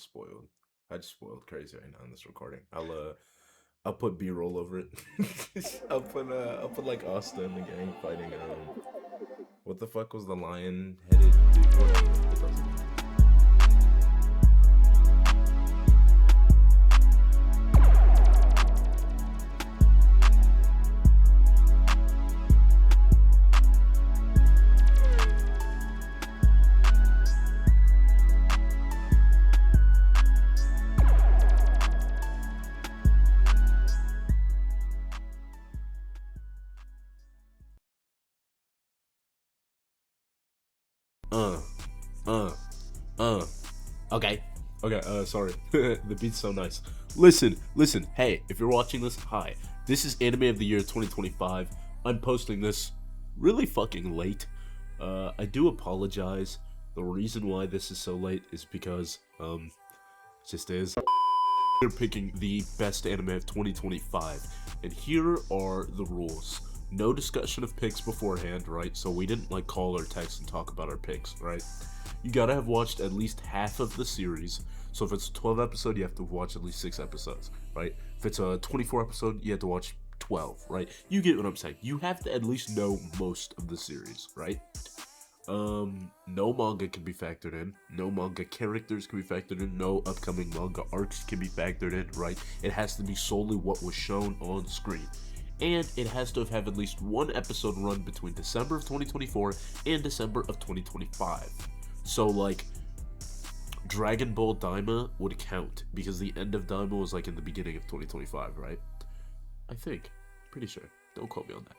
just spoiled. I just spoiled crazy right now in this recording. I'll put B-roll over it. I'll put like Asta and the gang fighting. What the fuck was the lion-headed dude? It doesn't matter. Okay, sorry. The beat's so nice. Listen, hey, if you're watching this, hi. This is Anime of the Year 2025. I'm posting this really fucking late. I do apologize. The reason why this is so late is because, it just is. We're picking the best anime of 2025, and here are the rules. No discussion of picks beforehand, right? So we didn't like call or text and talk about our picks, right? You gotta have watched at least half of the series. So if it's a 12 episode, you have to watch at least 6 episodes, right? If it's a 24 episode, you have to watch 12, right? You get what I'm saying. You have to at least know most of the series, right? No manga can be factored in. No manga characters can be factored in. No upcoming manga arcs can be factored in, right? It has to be solely what was shown on screen. And it has to have had at least one episode run between December of 2024 and December of 2025. So, like, Dragon Ball Daima would count, because the end of Daima was, like, in the beginning of 2025, right? I think. Pretty sure. Don't quote me on that.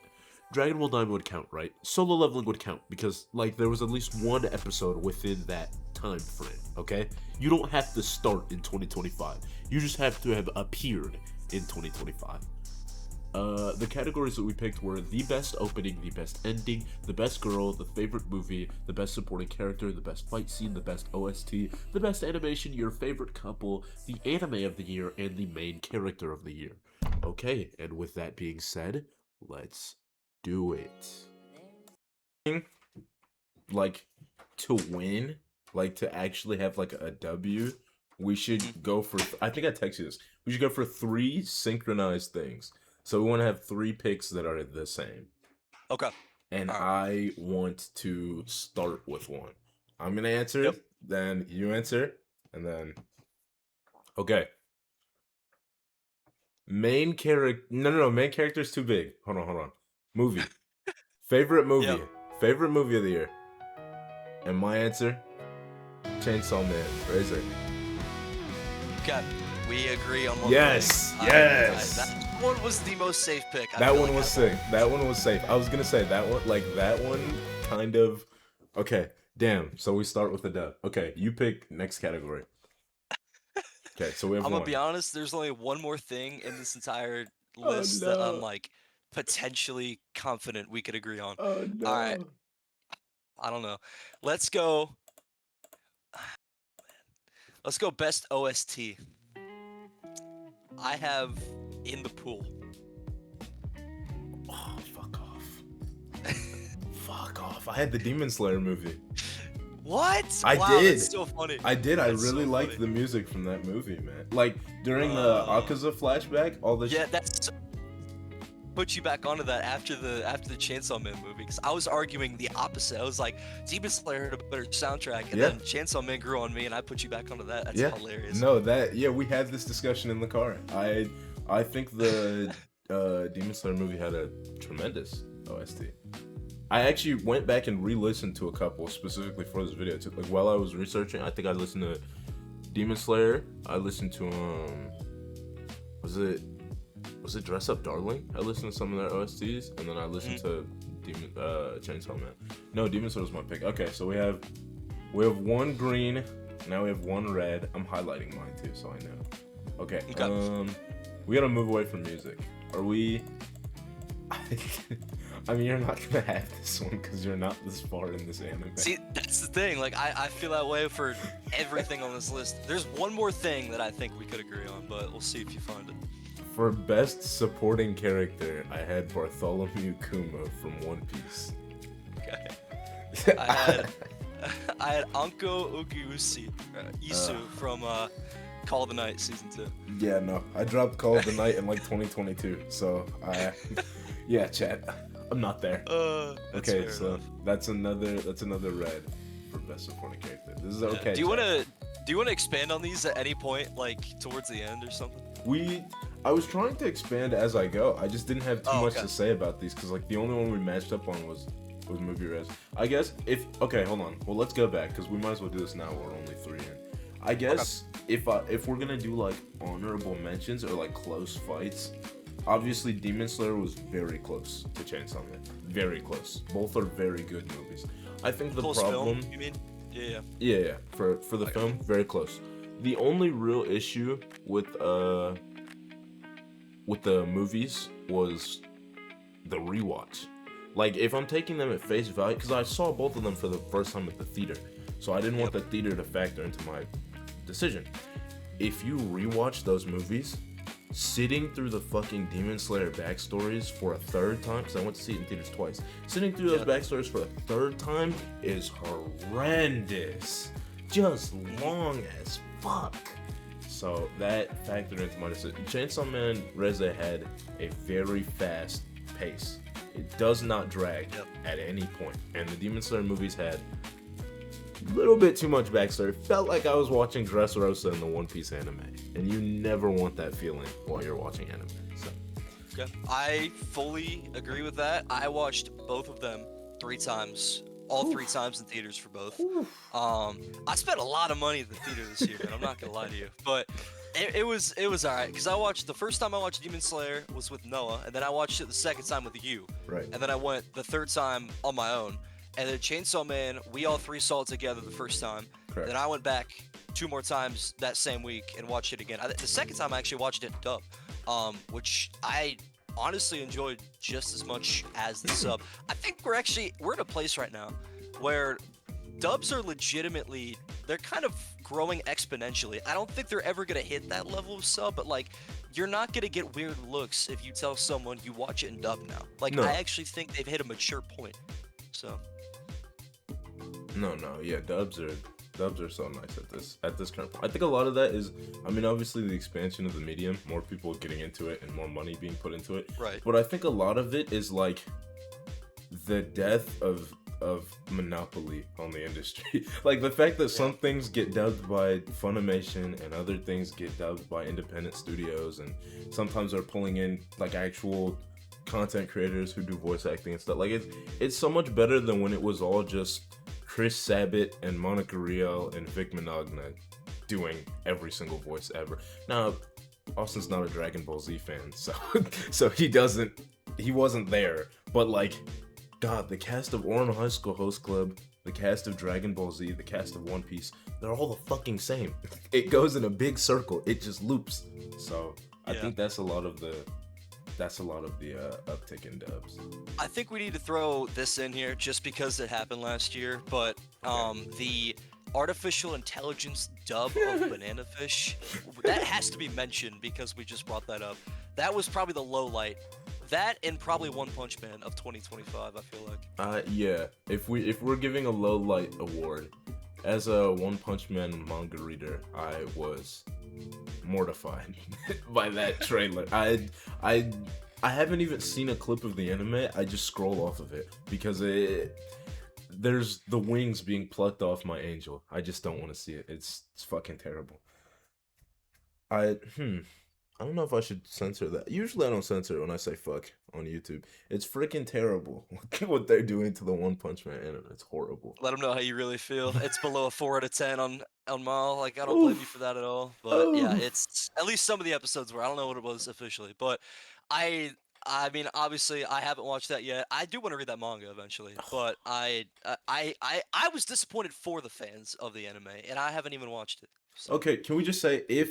Dragon Ball Daima would count, right? Solo Leveling would count, because, like, there was at least one episode within that time frame, okay? You don't have to start in 2025. You just have to have appeared in 2025. The categories that we picked were the best opening, the best ending, the best girl, the favorite movie, the best supporting character, the best fight scene, the best OST, the best animation, your favorite couple, the anime of the year, and the main character of the year. Okay, and with that being said, let's do it. Like, to win, like, to actually have, like, a W, we should go for, I think I texted you this, we should go for 3 synchronized things. So we want to have 3 picks that are the same. Okay. And I want to start with one. I'm going to answer, Yep. then you answer, and then... Okay. Main character... No, main character is too big. Hold on. Movie. Favorite movie. Yep. Favorite movie of the year. And my answer? Chainsaw Man. Razor. Okay. We agree on one Yes! thing. Yes! That one was the most safe pick. That one was safe. That one was safe. I was gonna say that one, like that one, kind of. Okay, damn. So we start with the dub. Okay, you pick next category. Okay, so we have. I'm one. gonna be honest. There's only one more thing in this entire list that I'm like potentially confident we could agree on. Oh no! All right. I don't know. Let's go. Let's go best OST. I have In the Pool. Oh, fuck off. Fuck off. I had the Demon Slayer movie. What? I wow, did. That's so funny. I did. That's I really so liked funny. the music from that movie, man. Like, during the Akaza flashback, all the Yeah, that's... Put you back onto that after the Chainsaw Man movie, because I was arguing the opposite. I was like, Demon Slayer had a better soundtrack, and then Chainsaw Man grew on me, and I put you back onto that. That's hilarious. No, we had this discussion in the car. I think the Demon Slayer movie had a tremendous OST. I actually went back and re-listened to a couple specifically for this video too. Like, while I was researching, I think I listened to Demon Slayer. I listened to was it Dress Up Darling? I listened to some of their OSTs, and then I listened to Chainsaw Man. No, Demon Slayer was my pick. Okay, so we have one green, now we have one red. I'm highlighting mine too, so I know. Okay. We gotta move away from music. Are we? I mean, you're not gonna have this one because you're not this far in this anime. See, that's the thing. Like, I feel that way for everything on this list. There's one more thing that I think we could agree on, but we'll see if you find it. For best supporting character, I had Bartholomew Kuma from One Piece. Okay. I I had Anko Ukiusi, Uh, Isu from Call of the Night season 2. yeah, no, I dropped Call of the Night in like 2022, so yeah, chat, I'm not there. That's Okay, fair so enough. that's another red for best supporting character. This is okay, Do you chat. wanna expand on these at any point, like towards the end or something? I was trying to expand as I go. I just didn't have too Oh, much okay. to say about these because like the only one we matched up on was movie res. I guess if okay, hold on. Well, let's go back because we might as well do this now. We're only 3 in. I guess if we're gonna do like honorable mentions or like close fights, obviously Demon Slayer was very close to Chainsaw Man. Very close. Both are very good movies. I think the Close problem. film, you mean? Yeah. Yeah. For the Okay. film, very close. The only real issue with the movies was the rewatch. Like if I'm taking them at face value, because I saw both of them for the first time at the theater, so I didn't want the theater to factor into my decision. If you rewatch those movies, sitting through the fucking Demon Slayer backstories for a third time, because I went to see it in theaters twice, sitting through those backstories for a third time is horrendous. Just long as fuck. So that factored into my decision. Chainsaw Man Reze had a very fast pace. It does not drag at any point. And the Demon Slayer movies had a little bit too much backstory. Felt like I was watching Dressrosa in the One Piece anime. And you never want that feeling while you're watching anime. So. Okay. I fully agree with that. I watched both of them 3 times. All 3 times in theaters for both. I spent a lot of money at the theater this year, man. I'm not gonna lie to you, but it was alright because I watched the first time I watched Demon Slayer was with Noah, and then I watched it the second time with you, Right. and then I went the third time on my own, and then Chainsaw Man we all 3 saw it together the first time. Correct. Then I went back 2 more times that same week and watched it again. The second time I actually watched it in dub, which I honestly enjoyed just as much as the sub. I think we're in a place right now where dubs are legitimately, they're kind of growing exponentially. I don't think they're ever gonna hit that level of sub, but like you're not gonna get weird looks if you tell someone you watch it in dub now. Like No. I actually think they've hit a mature point. So No, yeah, dubs are so nice at this current point. I think a lot of that is, I mean, obviously the expansion of the medium, more people getting into it and more money being put into it. Right. But I think a lot of it is like the death of monopoly on the industry. Like the fact that some things get dubbed by Funimation and other things get dubbed by independent studios, and sometimes they're pulling in like actual content creators who do voice acting and stuff. Like it's so much better than when it was all just Chris Sabat and Monica Rial and Vic Mignogna doing every single voice ever. Now, Austin's not a Dragon Ball Z fan, so he wasn't there. But like, God, the cast of Oran High School Host Club, the cast of Dragon Ball Z, the cast of One Piece, they're all the fucking same. It goes in a big circle. It just loops. So I think that's a lot of the uptick in dubs. I think we need to throw this in here just because it happened last year, but the artificial intelligence dub of Banana Fish, that has to be mentioned because we just brought that up. That was probably the low light. That and probably One Punch Man of 2025, I feel like. Yeah. If we're giving a low light award, as a One Punch Man manga reader, I was mortified by that trailer. I haven't even seen a clip of the anime. I just scroll off of it because there's the wings being plucked off my angel. I just don't want to see it. It's fucking terrible. I don't know if I should censor that. Usually I don't censor it when I say fuck on YouTube. It's freaking terrible what they're doing to the One Punch Man anime. It's horrible. Let them know how you really feel. It's below a 4 out of 10 on Mal. Like, I don't blame you for that at all. But yeah, it's at least some of the episodes were. I don't know what it was officially, but I mean, obviously, I haven't watched that yet. I do want to read that manga eventually, but I was disappointed for the fans of the anime, and I haven't even watched it. So. Okay, can we just say if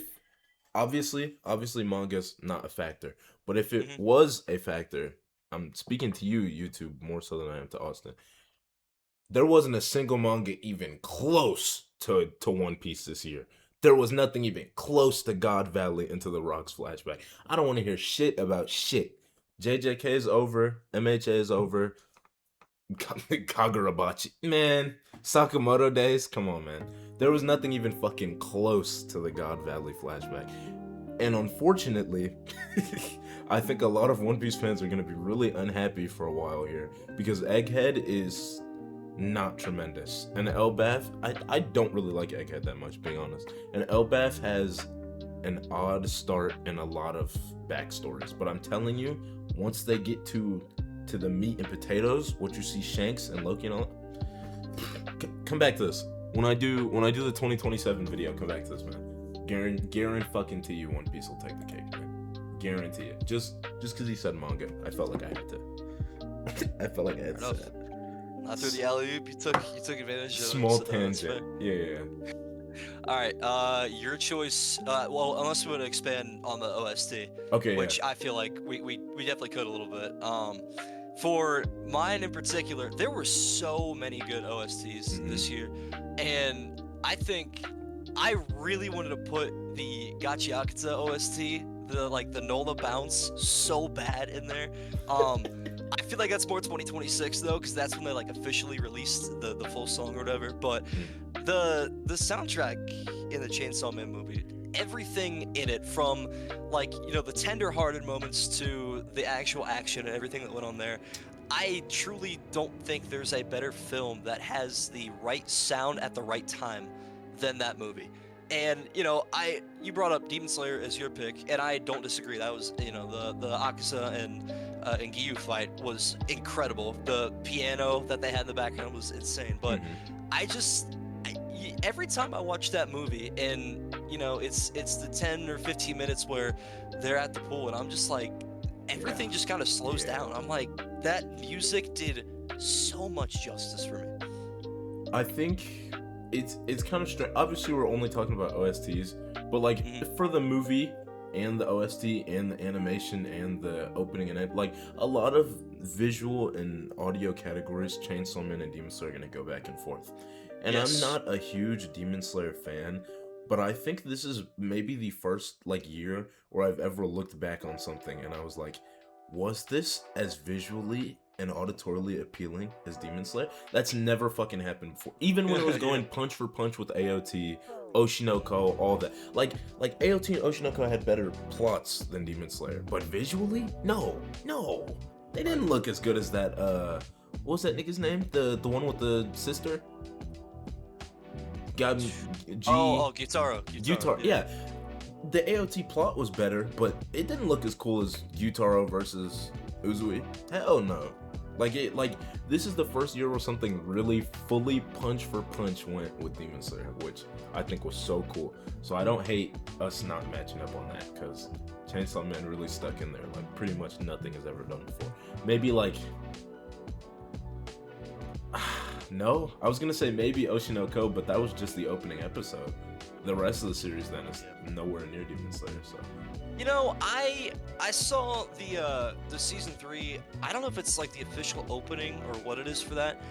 obviously manga's not a factor, but if it was a factor, I'm speaking to you, YouTube, more so than I am to Austin. There wasn't a single manga even close to One Piece this year. There was nothing even close to God Valley Into the Rocks flashback. I don't want to hear shit about shit. JJK is over. MHA is over. Kagurabachi. Man, Sakamoto days? Come on, man. There was nothing even fucking close to the God Valley flashback. And unfortunately, I think a lot of One Piece fans are going to be really unhappy for a while here, because Egghead is not tremendous. And Elbaf, I don't really like Egghead that much, being honest. And Elbaf has an odd start and a lot of backstories. But I'm telling you, once they get to the meat and potatoes, what you see Shanks and Loki and all that, come back to this. When I do the 2027 video, come back to this, man. Guarantee you One Piece will take the cake, man. Guarantee it. Just because he said manga, I felt like I had to. I felt like I had to say that. Not through the alley-oop, you took advantage of it. Small tangent. Yeah. All right, your choice. Well, unless we want to expand on the OST, okay, which I feel like we definitely could a little bit. For mine in particular, there were so many good OSTs this year, and I think I really wanted to put the Gachiakuta OST, the Nola bounce, so bad in there. I feel like that's more 2026 though, because that's when they like officially released the full song or whatever. But the soundtrack in the Chainsaw Man movie, everything in it, from like, you know, the tender-hearted moments to the actual action and everything that went on there, I truly don't think there's a better film that has the right sound at the right time than that movie. And you know, you brought up Demon Slayer as your pick, and I don't disagree. That was, you know, the Akaza and Giyu fight was incredible. The piano that they had in the background was insane. But every time I watch that movie, and you know, it's the 10 or 15 minutes where they're at the pool, and I'm just like, everything just kind of slows down. I'm like, that music did so much justice for me. I think it's kind of strange. Obviously, we're only talking about OSTs, but like for the movie and the OST and the animation and the opening and end, like a lot of visual and audio categories, Chainsaw Man and Demon Slayer are gonna go back and forth. And I'm not a huge Demon Slayer fan, but I think this is maybe the first like year where I've ever looked back on something and I was like, was this as visually and auditorily appealing as Demon Slayer? That's never fucking happened before. Even when it was going punch for punch with AOT, Oshinoko, all that. Like AOT and Oshinoko had better plots than Demon Slayer, but visually, no, they didn't look as good as that. What was that nigga's name? The one with the sister. Gyutaro. Yeah. The AOT plot was better, but it didn't look as cool as Gyutaro versus Uzui. Hell no. Like this is the first year where something really fully punch for punch went with Demon Slayer, which I think was so cool. So I don't hate us not matching up on that, because Chainsaw Man really stuck in there. Like pretty much nothing has ever done before. Maybe like no, I was gonna say maybe Oshinoko, but that was just the opening episode. The rest of the series then is nowhere near Demon Slayer. So, you know, I saw the season 3. I don't know if it's like the official opening or what it is for that.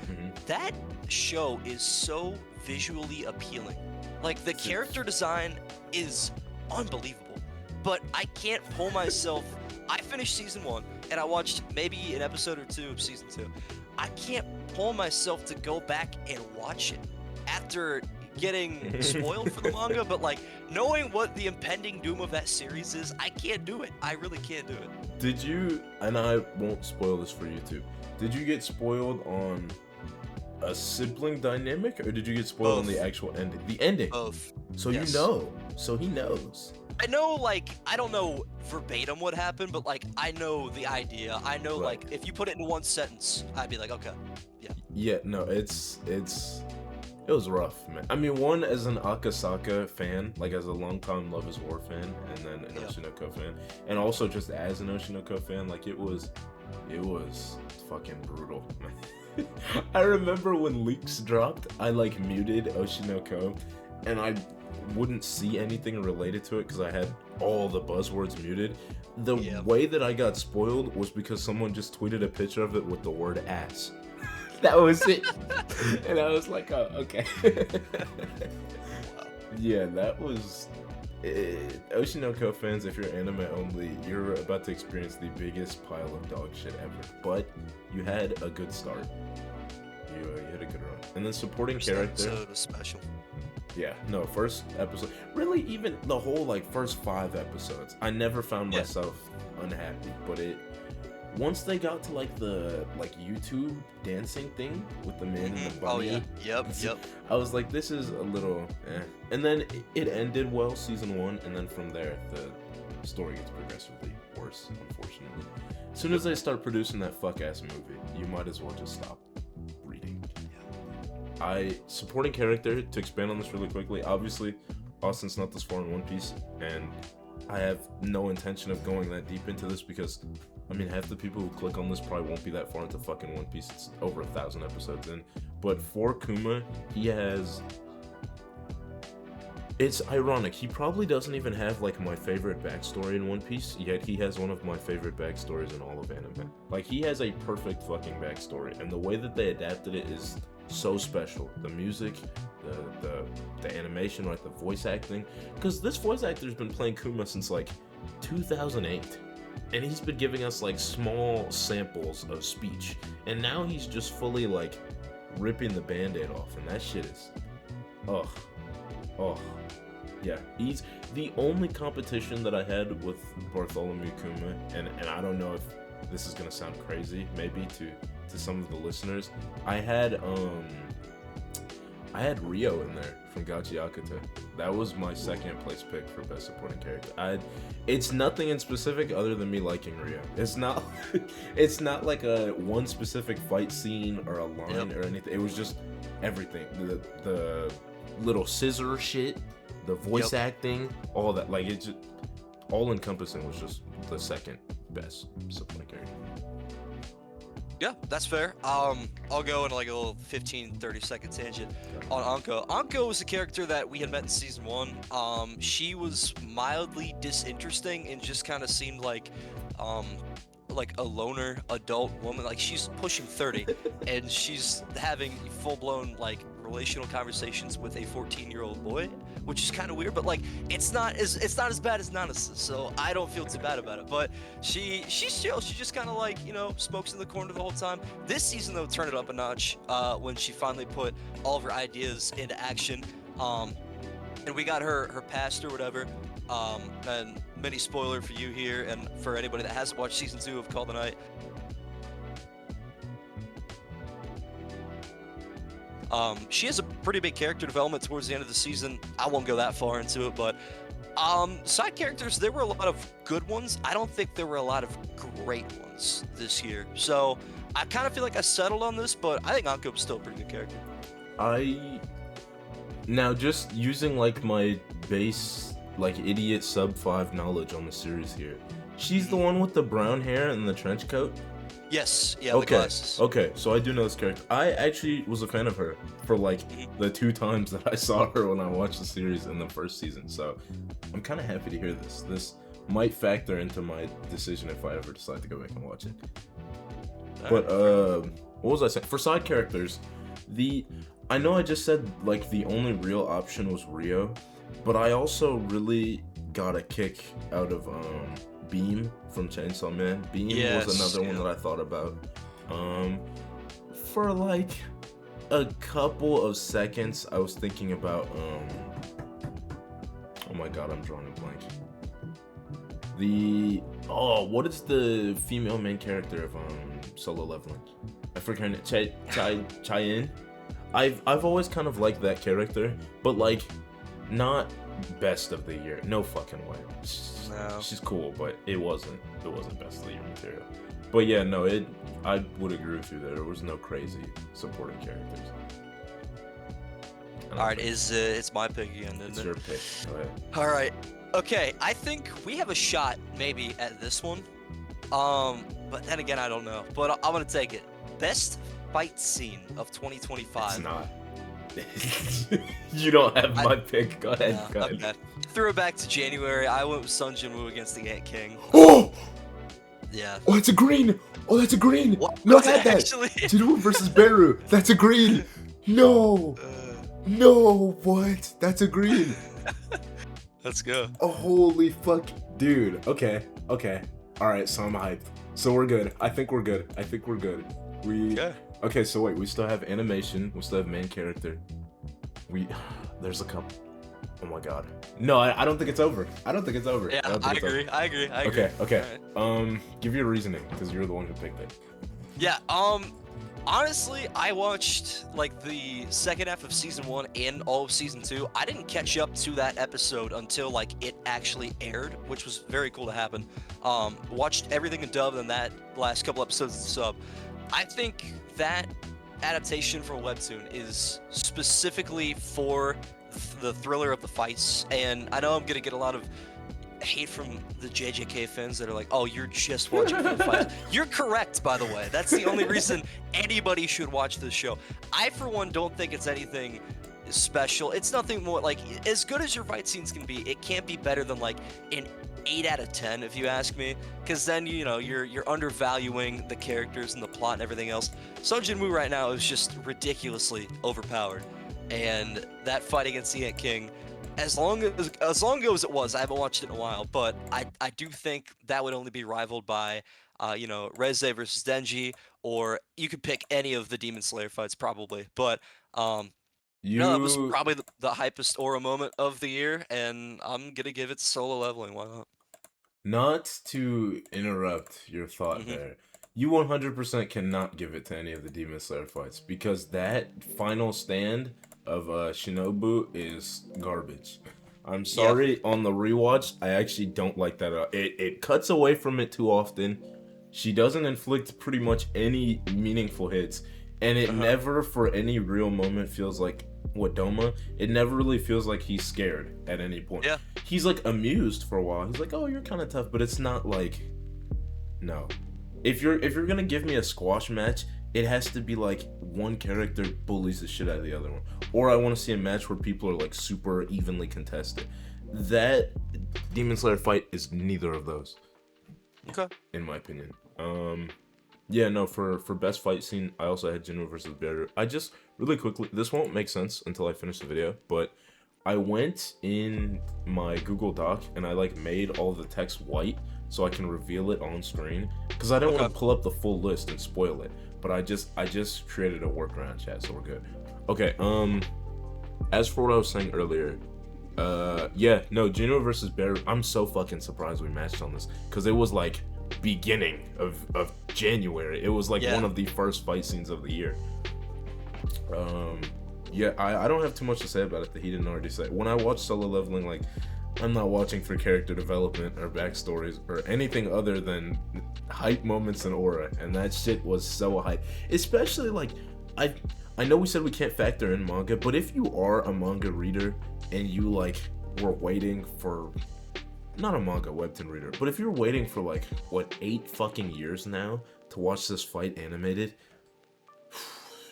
That show is so visually appealing. Like the character design is unbelievable, but I can't pull myself. I finished season 1 and I watched maybe an episode or 2 of season 2. I can't pull myself to go back and watch it after getting spoiled for the manga, but like knowing what the impending doom of that series is, I can't do it. I really can't do it. Did you, and I won't spoil this for you too, did you get spoiled on a sibling dynamic, or did you get spoiled on the actual ending? The ending. Both. So you know. So he knows. I know, like, I don't know verbatim what happened, but like I know the idea. I know, like, if you put it in one sentence, I'd be like, okay, yeah. Yeah, no, it was rough, man. I mean, one, as an Akasaka fan, like as a longtime Love is War fan, and then an Oshinoko fan, and also just as an Oshinoko fan, like it was fucking brutal, man. I remember when leaks dropped, I like muted Oshinoko, and I wouldn't see anything related to it because I had all the buzzwords muted. The way that I got spoiled was because someone just tweeted a picture of it with the word ass. That was it. And I was like, oh, okay. Yeah, that was it. Oshinoko fans, if you're anime only, you're about to experience the biggest pile of dog shit ever. But you had a good start. And then supporting First character. episode was special. Yeah, no, first episode. Really, even the whole like first 5 episodes, I never found myself unhappy. But once they got to like the YouTube dancing thing with the man and the bunny. Oh yeah, yep. I was like, this is a little And then it ended well, season 1, and then from there the story gets progressively worse, unfortunately. As soon as they start producing that fuck ass movie, you might as well just stop reading. Supporting character, to expand on this really quickly, obviously Austin's not this far in One Piece, and I have no intention of going that deep into this because I mean, half the people who click on this probably won't be that far into fucking One Piece. It's over 1,000 episodes in. But for Kuma, it's ironic. He probably doesn't even have like my favorite backstory in One Piece, yet he has one of my favorite backstories in all of anime. Like, he has a perfect fucking backstory, and the way that they adapted it is so special. The music, the animation, like the voice acting. Because this voice actor's been playing Kuma since like 2008. And he's been giving us like small samples of speech. And now he's just fully like ripping the band-aid off. And that shit is... Yeah, he's the only competition that I had with Bartholomew Kuma. And I don't know if this is gonna sound crazy, maybe to some of the listeners. I had Rio in there from Gachi Akata. That was my second place pick for best supporting character. It's nothing in specific other than me liking Rio. It's not like a one specific fight scene or a line or anything. It was just everything. The little scissor shit, the voice acting, all that. Like, it just all encompassing was just the second best supporting character. Yeah, that's fair. I'll go in like a little 15-30 second tangent on Anko. Anko was a character that we had met in season 1. She was mildly disinteresting and just kind of seemed like a loner adult woman. Like, she's pushing 30 and she's having full-blown like relational conversations with a 14-year-old boy, which is kind of weird, but like it's not as bad as Nana's, so I don't feel too bad about it. But she's chill. She just kind of like, you know, smokes in the corner the whole time. This season though turned it up a notch when she finally put all of her ideas into action, and we got her past or whatever. And mini spoiler for you here and for anybody that hasn't watched season 2 of Call the Night. She has a pretty big character development towards the end of the season. I won't go that far into it, but side characters, there were a lot of good ones. I don't think there were a lot of great ones this year. So I kind of feel like I settled on this, but I think Anko was still a pretty good character. Now, just using like my base, like idiot sub 5 knowledge on the series here. She's the one with the brown hair and the trench coat? Yes, yeah, the glasses. Okay, so I do know this character. I actually was a fan of her for like the 2 times that I saw her when I watched the series in the first season. So I'm kind of happy to hear this. This might factor into my decision if I ever decide to go back and watch it. But what was I saying? For side characters, I know I just said like the only real option was Rio, but I also really got a kick out of Beam from Chainsaw Man. Beam was another one that I thought about. For like a couple of seconds, I was thinking about oh my god, I'm drawing a blank. What is the female main character of Solo Leveling? I forget her name. Cheyenne. I've always kind of liked that character, but like not best of the year. No fucking way. No. She's cool, but it wasn't best of the year material. But yeah, no, I would agree with you there. There was no crazy supporting characters. Alright, it's my pick again, isn't it? It's your pick. Go ahead. Alright. Okay, I think we have a shot maybe at this one. But then again, I don't know. But I'm gonna take it. Best fight scene of 2025. It's not. You don't have my pick. Go ahead. No, go ahead. Okay. Threw it back to January. I went with Sun Jin Woo against the Ant King. Oh! Yeah. Oh, it's a green! Oh, that's a green! What? No, Was I it had actually? that! Jin Woo versus Beru! That's a green! No! No, what? That's a green! Let's go. Oh, holy fuck. Dude, okay. Alright, so I'm hyped. So we're good. I think we're good. We... Okay. Okay, so wait, we still have animation. We still have main character. There's a couple. Oh my god. No, I don't think it's over. I don't think it's over. Yeah, I agree. I agree. Okay, okay. Right. Give your reasoning, because you're the one who picked it. Yeah, honestly, I watched like the second half of season 1 and all of season 2. I didn't catch up to that episode until like it actually aired, which was very cool to happen. Watched everything in dub and that last couple episodes in sub. I think that adaptation from webtoon is specifically for the thriller of the fights, and I know I'm gonna get a lot of hate from the JJK fans that are like, oh, you're just watching for the fights. You're correct, by the way. That's the only reason anybody should watch this show. I, for one, don't think it's anything special. It's nothing more like, as good as your fight scenes can be, it can't be better than like an 8 out of 10 if you ask me, because then you're undervaluing the characters and the plot and everything else. Sung Jin-woo right now is just ridiculously overpowered, and that fight against the Ant King, as long ago as it was, I haven't watched it in a while, but I do think that would only be rivaled by Reze versus Denji, or you could pick any of the Demon Slayer fights probably, but that was probably the hypest aura moment of the year, and I'm gonna give it Solo Leveling. Why not? Not to interrupt your thought there, you 100% cannot give it to any of the Demon Slayer fights, because that final stand of Shinobu is garbage. I'm sorry, on the rewatch, I actually don't like that. It cuts away from it too often. She doesn't inflict pretty much any meaningful hits, and it never, for any real moment, feels like Wadoma. It never really feels like he's scared at any point. Yeah. He's like amused for a while. He's like, oh, you're kind of tough, but it's not like, no. If you're gonna give me a squash match, it has to be like one character bullies the shit out of the other one, or I want to see a match where people are like super evenly contested. That Demon Slayer fight is neither of those. Okay. In my opinion. Yeah, no, for best fight scene, I also had Jinwoo versus Beru. I just, really quickly, this won't make sense until I finish the video, but I went in my Google Doc and I like made all the text white so I can reveal it on screen, because I don't want to pull up the full list and spoil it. But I just created a workaround, chat, so we're good. Okay, as for what I was saying earlier, yeah, no, Jinwoo versus Beru, I'm so fucking surprised we matched on this, because it was like beginning of January. It was like one of the first fight scenes of the year. Yeah, I don't have too much to say about it that he didn't already say. When I watch Solo Leveling, like, I'm not watching for character development or backstories or anything other than hype moments and aura, and that shit was so hype. Especially, like, I know we said we can't factor in manga, but if you are a manga reader and you, like, were waiting for, not a manga, webtoon reader, but if you're waiting for, like, what, 8 fucking years now to watch this fight animated,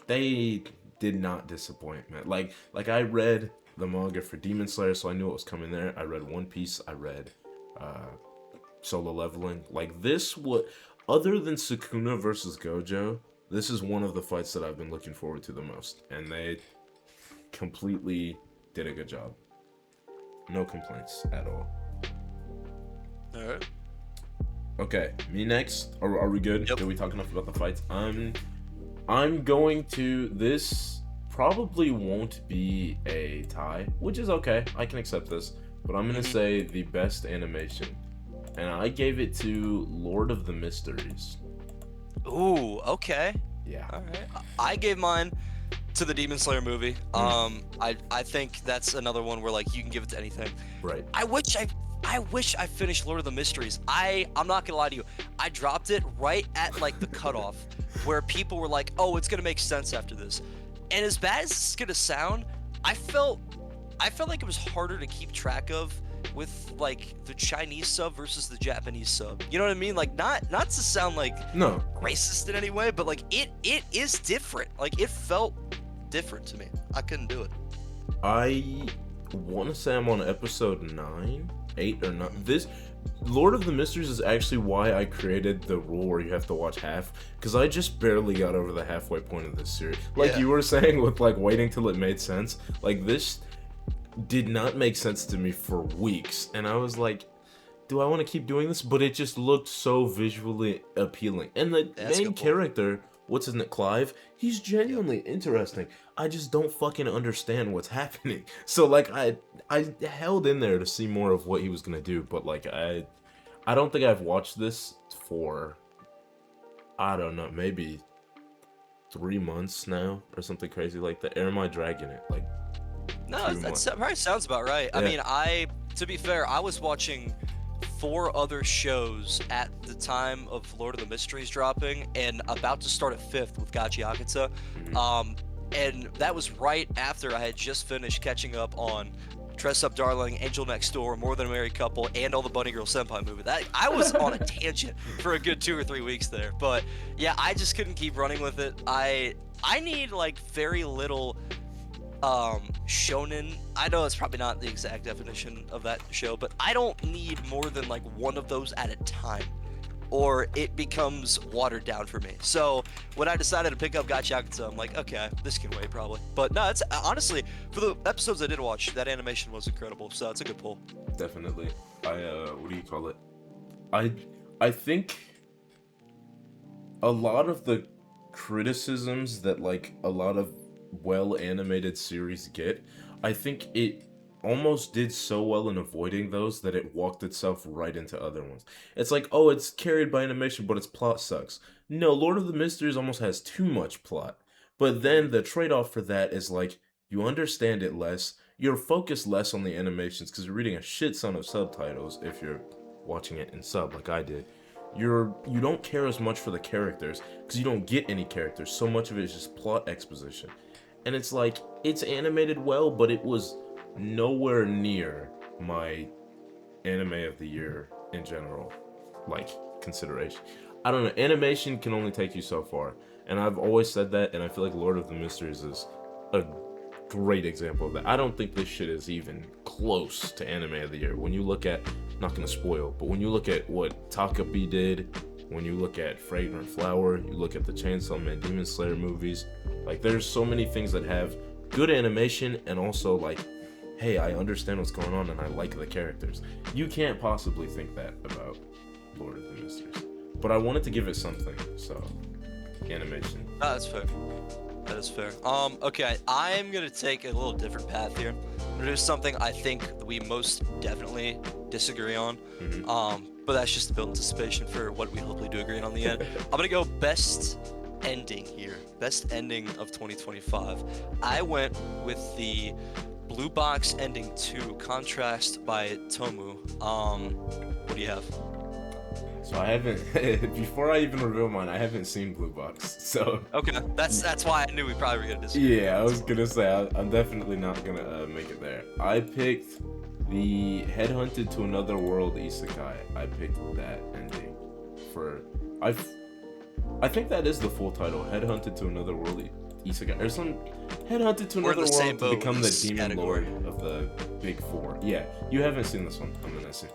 they did not disappoint, man. Like I read the manga for Demon Slayer, so I knew it was coming there. I read One Piece, I read Solo Leveling. Like, this, what, other than Sukuna versus Gojo, this is one of the fights that I've been looking forward to the most, and they completely did a good job. No complaints at all. Alright. Okay, me next. Are we good? Yep. Did we talk enough about the fights? I'm going to, this probably won't be a tie, which is okay. I can accept this, but I'm going to say the best animation. And I gave it to Lord of the Mysteries. Ooh, okay. Yeah. All right. I gave mine to the Demon Slayer movie. I think that's another one where like you can give it to anything. Right. I wish I finished Lord of the Mysteries. I'm not gonna lie to you. I dropped it right at like the cutoff where people were like, "Oh, it's gonna make sense after this." And as bad as it's gonna sound, I felt like it was harder to keep track of with like the Chinese sub versus the Japanese sub. You know what I mean? Like not to sound like racist in any way, but like it is different. Like it felt different to me. I couldn't do it. I want to say I'm on episode 9, 8 or 9. This Lord of the Mysteries is actually why I created the rule where you have to watch half, because I just barely got over the halfway point of this series. Like you were saying with like waiting till it made sense. Like this did not make sense to me for weeks, and I was like, do I want to keep doing this? But it just looked so visually appealing, and the main character what's his name, Clive, he's genuinely interesting. I just don't fucking understand what's happening. So like I held in there to see more of what he was gonna do, but like I don't think I've watched this for, I don't know, maybe 3 months now or something crazy like that. Or am I dragging it? Like, No, that probably sounds about right. Yeah. I mean, to be fair, I was watching 4 other shows at the time of Lord of the Mysteries dropping, and about to start a 5th with Gachi Akita. And that was right after I had just finished catching up on Dress Up Darling, Angel Next Door, More Than a Married Couple, and all the Bunny Girl Senpai movie. That I was on a tangent for a good 2 or 3 weeks there. But yeah, I just couldn't keep running with it. I need like very little shonen. I know it's probably not the exact definition of that show, but I don't need more than like one of those at a time, or it becomes watered down for me. So when I decided to pick up Gacha Akita, I'm like, okay, this can wait probably. But no, it's honestly, for the episodes I did watch, that animation was incredible. So it's a good pull. Definitely. What do you call it? I think a lot of the criticisms that like a lot of well animated series get, I think it almost did so well in avoiding those that it walked itself right into other ones. It's like, oh, it's carried by animation, but its plot sucks. No, Lord of the Mysteries almost has too much plot. But then the trade-off for that is like, you understand it less, you're focused less on the animations because you're reading a shit ton of subtitles if you're watching it in sub like I did. You don't care as much for the characters because you don't get any characters. So much of it is just plot exposition. And it's like, it's animated well, but it was nowhere near my anime of the year in general, like, consideration. I don't know, animation can only take you so far, and I've always said that, and I feel like Lord of the Mysteries is a great example of that. I don't think this shit is even close to anime of the year. When you look at, not gonna spoil, but when you look at what Takabi did, when you look at Fragrant Flower, you look at the Chainsaw Man Demon Slayer movies, like, there's so many things that have good animation and also like, hey, I understand what's going on and I like the characters. You can't possibly think that about Lord of the Mysteries. But I wanted to give it something, so animation. Oh, that's fair. That is fair. Okay, I'm gonna take a little different path here. I'm gonna do something I think we most definitely disagree on. But that's just to build anticipation for what we hopefully do agree on the end. I'm gonna go best ending here. Best ending of 2025. I went with the Blue Box ending 2, Contrast by Tomu. What do you have? So I haven't, before I even reveal mine, I haven't seen Blue Box, so. Okay, that's why I knew we probably were gonna disagree. Yeah, I was gonna say, I'm definitely not gonna make it there. I picked the Headhunted to Another World Isekai. I picked that ending for, I think that is the full title, Headhunted to Another World Isekai, or some, Headhunted to Another World to become the demon lord of the Big Four. Yeah, you haven't seen this one, I'm gonna say.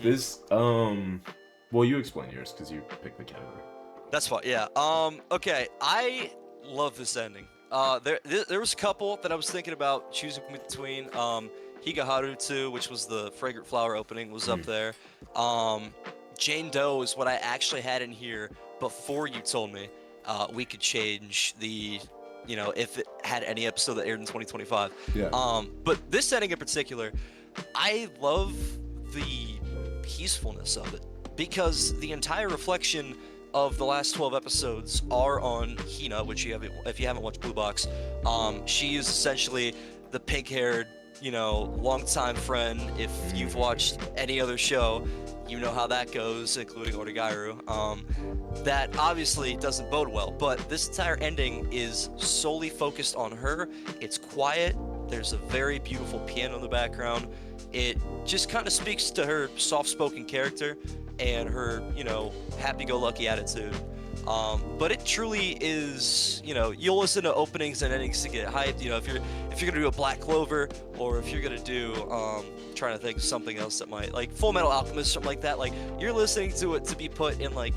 This, well, you explain yours, because you picked the category. That's fine, yeah. Okay, I love this ending. There was a couple that I was thinking about choosing between. Higaharu 2, which was the Fragrant Flower opening, was up there. Jane Doe is what I actually had in here before you told me we could change the, you know, if it had any episode that aired in 2025. Yeah. But this ending in particular, I love the peacefulness of it, because the entire reflection of the last 12 episodes are on Hina, which if you haven't watched Blue Box, she is essentially the pink-haired, you know, longtime friend. If you've watched any other show, you know how that goes, including Origairu. That obviously doesn't bode well, but this entire ending is solely focused on her. It's quiet. There's a very beautiful piano in the background. It just kind of speaks to her soft-spoken character and her, you know, happy-go-lucky attitude. But it truly is, you know, you'll listen to openings and endings to get hyped. You know, if you're gonna do a Black Clover, or if you're gonna do, trying to think of something else that might, like Full Metal Alchemist, something like that. Like, you're listening to it to be put in like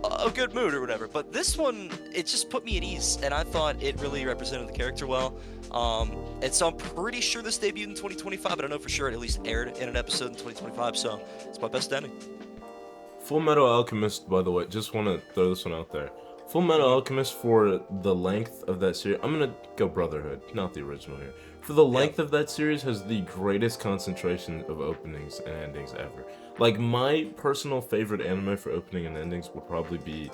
a good mood or whatever. But this one, it just put me at ease, and I thought it really represented the character well. And so I'm pretty sure this debuted in 2025, but I know for sure it at least aired in an episode in 2025. So it's my best ending. Full Metal Alchemist, by the way, just want to throw this one out there. Full Metal Alchemist, for the length of that series, I'm gonna go Brotherhood, not the original here. For the length of that series, has the greatest concentration of openings and endings ever. Like, my personal favorite anime for opening and endings would probably be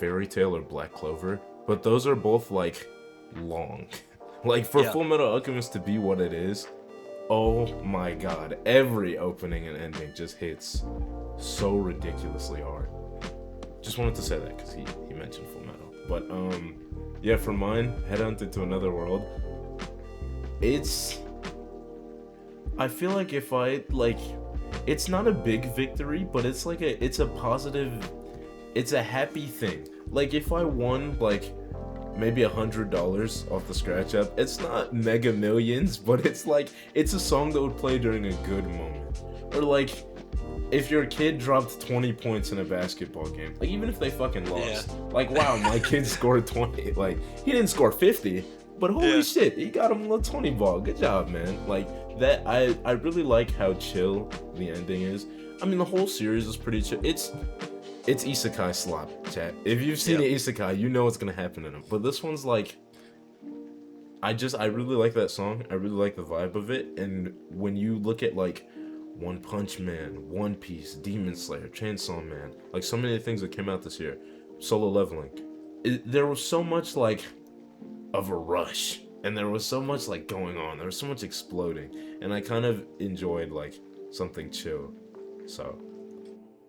Fairy Tail or Black Clover, but those are both, like, long. Like, for Full Metal Alchemist to be what it is, oh my god, every opening and ending just hits so ridiculously hard. Just wanted to say that because he mentioned Full Metal. But yeah, for mine, Headhunted to Another World, I feel like if I, like, it's not a big victory, but it's like it's a positive, it's a happy thing. Like, if I won, like, maybe $100 off the scratch app, it's not mega millions, but it's like, it's a song that would play during a good moment. Or like, if your kid dropped 20 points in a basketball game, like, even if they fucking lost, like, wow, my kid scored 20, like, he didn't score 50, but holy shit, he got him a little 20 ball, good job, man. Like, that, I really like how chill the ending is. I mean, the whole series is pretty chill. It's isekai slop, chat. If you've seen an isekai, you know what's gonna happen in them. But this one's like, I really like that song. I really like the vibe of it. And when you look at, like, One Punch Man, One Piece, Demon Slayer, Chainsaw Man, like, so many things that came out this year, Solo Leveling, there was so much, like, of a rush. And there was so much, like, going on. There was so much exploding. And I kind of enjoyed, like, something chill. So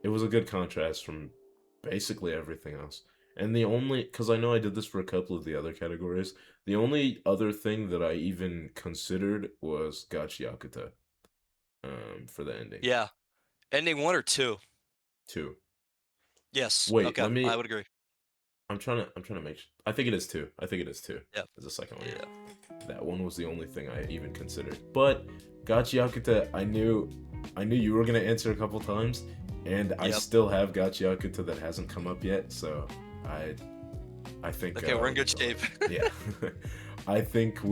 it was a good contrast from basically everything else. And the only, because I know I did this for a couple of the other categories, the only other thing that I even considered was Gachiakuta for the ending. Yeah. Ending 1 or 2? 2. Yes. Wait, okay. I would agree. I'm trying to make sure. I think it is 2. I think it is 2. Yeah. As a second one. Yeah. That one was the only thing I even considered. But Gachiakuta, I knew you were gonna answer a couple times, and I still have Gachiakuta that hasn't come up yet, so I think okay, we're in good shape. Yeah. I think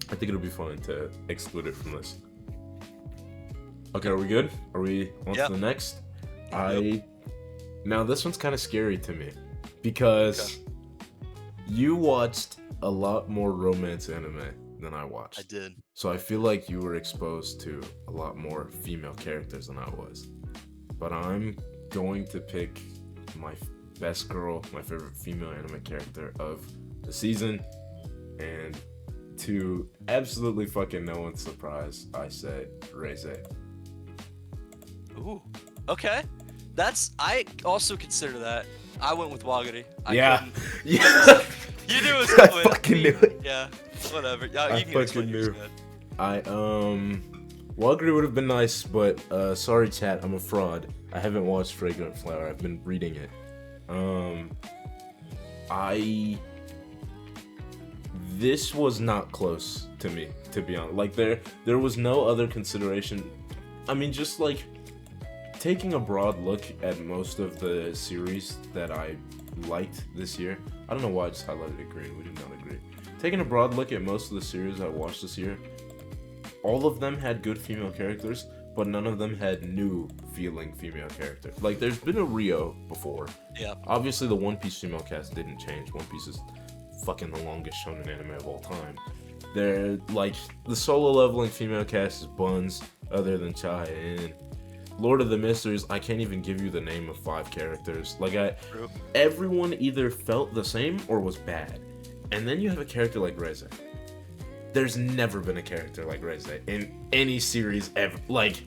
it'll be fun to exclude it from this. Okay, are we good? Are we on to the next? Now this one's kind of scary to me because you watched a lot more romance anime than I watched. I did. So I feel like you were exposed to a lot more female characters than I was. But I'm going to pick my best girl, my favorite female anime character of the season, and to absolutely fucking no one's surprise, I said Reze. Ooh. Okay. I also consider that. I went with Wagari. Yeah. You knew it was coming. I fucking knew it. Yeah. Whatever. Yeah, I fucking knew. Wagari would have been nice, but sorry chat, I'm a fraud. I haven't watched Fragrant Flower. I've been reading it. This was not close to me, to be honest. Like, there was no other consideration. I mean, just like taking a broad look at most of the series that I liked this year. I don't know why I just highlighted it green. We did not agree. Taking a broad look at most of the series I watched this year, all of them had good female characters, but none of them had new feeling female character. Like, there's been a Rio before. Yeah. Obviously, the One Piece female cast didn't change. One Piece is fucking the longest shonen anime of all time. They're, like, the Solo Leveling female cast is buns, other than Chai, and Lord of the Mysteries, I can't even give you the name of 5 characters. Like, everyone either felt the same or was bad. And then you have a character like Reze. There's never been a character like Reze in any series ever. Like,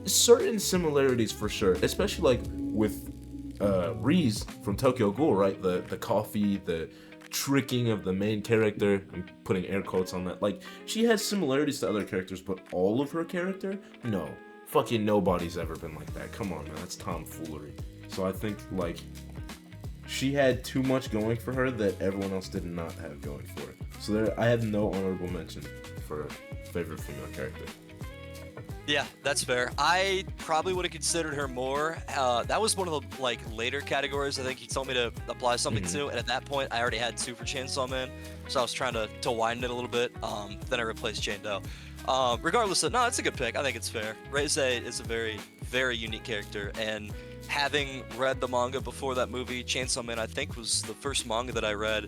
certain similarities for sure, especially like with Riz from Tokyo Ghoul, right? The coffee, the tricking of the main character. I'm putting air quotes on that. Like, she has similarities to other characters, but all of her character, no. Fucking nobody's ever been like that. Come on, man. That's tomfoolery. So I think, like, she had too much going for her that everyone else did not have going for her. So I have no honorable mention for favorite female character. Yeah, that's fair. I probably would have considered her more. That was one of the, like, later categories I think he told me to apply something to, and at that point I already had 2 for Chainsaw Man, so I was trying to widen it a little bit. Then I replaced Jane Doe. Regardless of, no, it's a good pick. I think it's fair. Reze is a very, very unique character, and having read the manga before that movie, Chainsaw Man, I think was the first manga that I read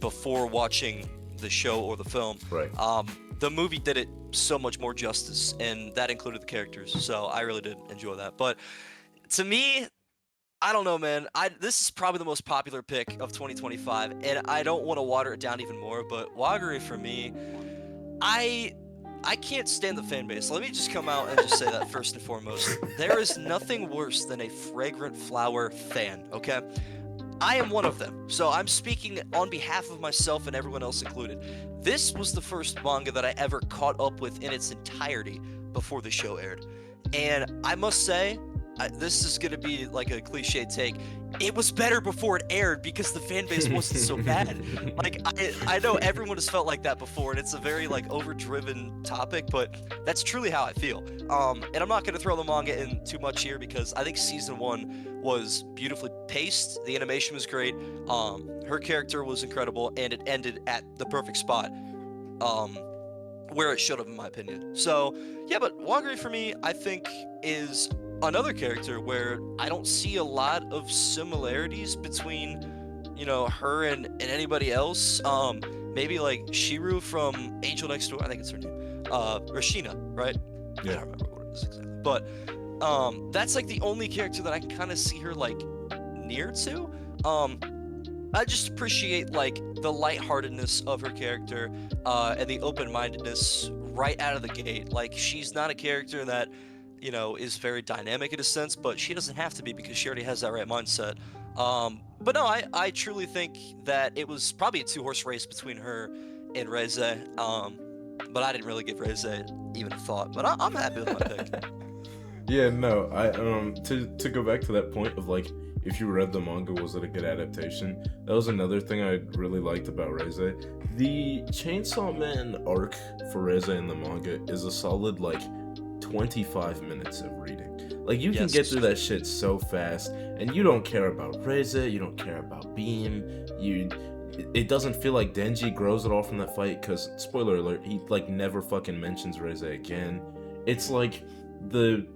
before watching the show or the film. Right. The movie did it so much more justice, and that included the characters. So I really did enjoy that. But to me, I don't know, man. This is probably the most popular pick of 2025, and I don't want to water it down even more. But Wagari for me, I can't stand the fan base. Let me just come out and just say that first and foremost. There is nothing worse than a fragrant flower fan, okay? I am one of them, so I'm speaking on behalf of myself and everyone else included. This was the first manga that I ever caught up with in its entirety before the show aired. And I must say, this is going to be like a cliche take, it was better before it aired because the fan base wasn't so bad. Like, I know everyone has felt like that before, and it's a very like overdriven topic, but that's truly how I feel. And I'm not going to throw the manga in too much here because I think season 1 was beautifully paced, the animation was great, her character was incredible, and it ended at the perfect spot where it should have, in my opinion. So yeah, but Wagari for me, I think, is another character where I don't see a lot of similarities between, you know, her and anybody else. Maybe like Shiru from Angel Next Door, I think it's her name. Rashina, right? Yeah. I don't remember what it is exactly. But that's like the only character that I can kind of see her like near to. I just appreciate like the lightheartedness of her character and the open-mindedness right out of the gate. Like, she's not a character that, you know, is very dynamic in a sense, but she doesn't have to be because she already has that right mindset. But no, I truly think that it was probably a 2-horse race between her and Reze. But I didn't really give Reze even a thought. But I'm happy with my pick. Yeah, no, I to go back to that point of like, if you read the manga, was it a good adaptation? That was another thing I really liked about Reze. The Chainsaw Man arc for Reze in the manga is a solid like 25 minutes of reading. Like, you can get through that shit so fast, and you don't care about Reze, you don't care about Beam, it doesn't feel like Denji grows at all from that fight, because, spoiler alert, he like never fucking mentions Reze again. It's like the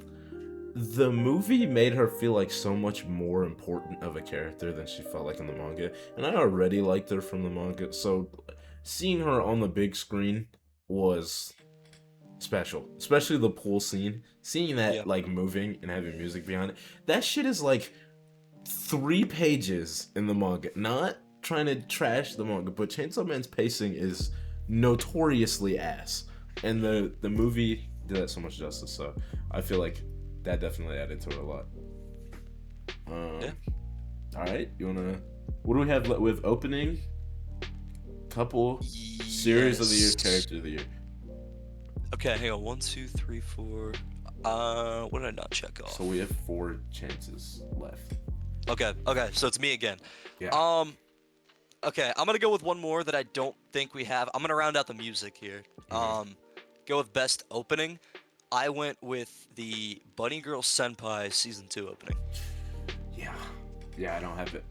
movie made her feel like so much more important of a character than she felt like in the manga, and I already liked her from the manga, so seeing her on the big screen was special, especially the pool scene. Seeing that like moving and having music behind it, that shit is like 3 pages in the manga. Not trying to trash the manga, but Chainsaw Man's pacing is notoriously ass, and the movie did that so much justice. So I feel like that definitely added to it a lot. All right, you wanna? What do we have with opening? Couple series of the year, character of the year. Okay, hang on. 1, 2, 3, 4. What did I not check off? So we have 4 chances left. Okay, so it's me again. Yeah. Okay, I'm gonna go with one more that I don't think we have. I'm gonna round out the music here. Go with best opening. I went with the Bunny Girl Senpai Season 2 opening. Yeah, I don't have it.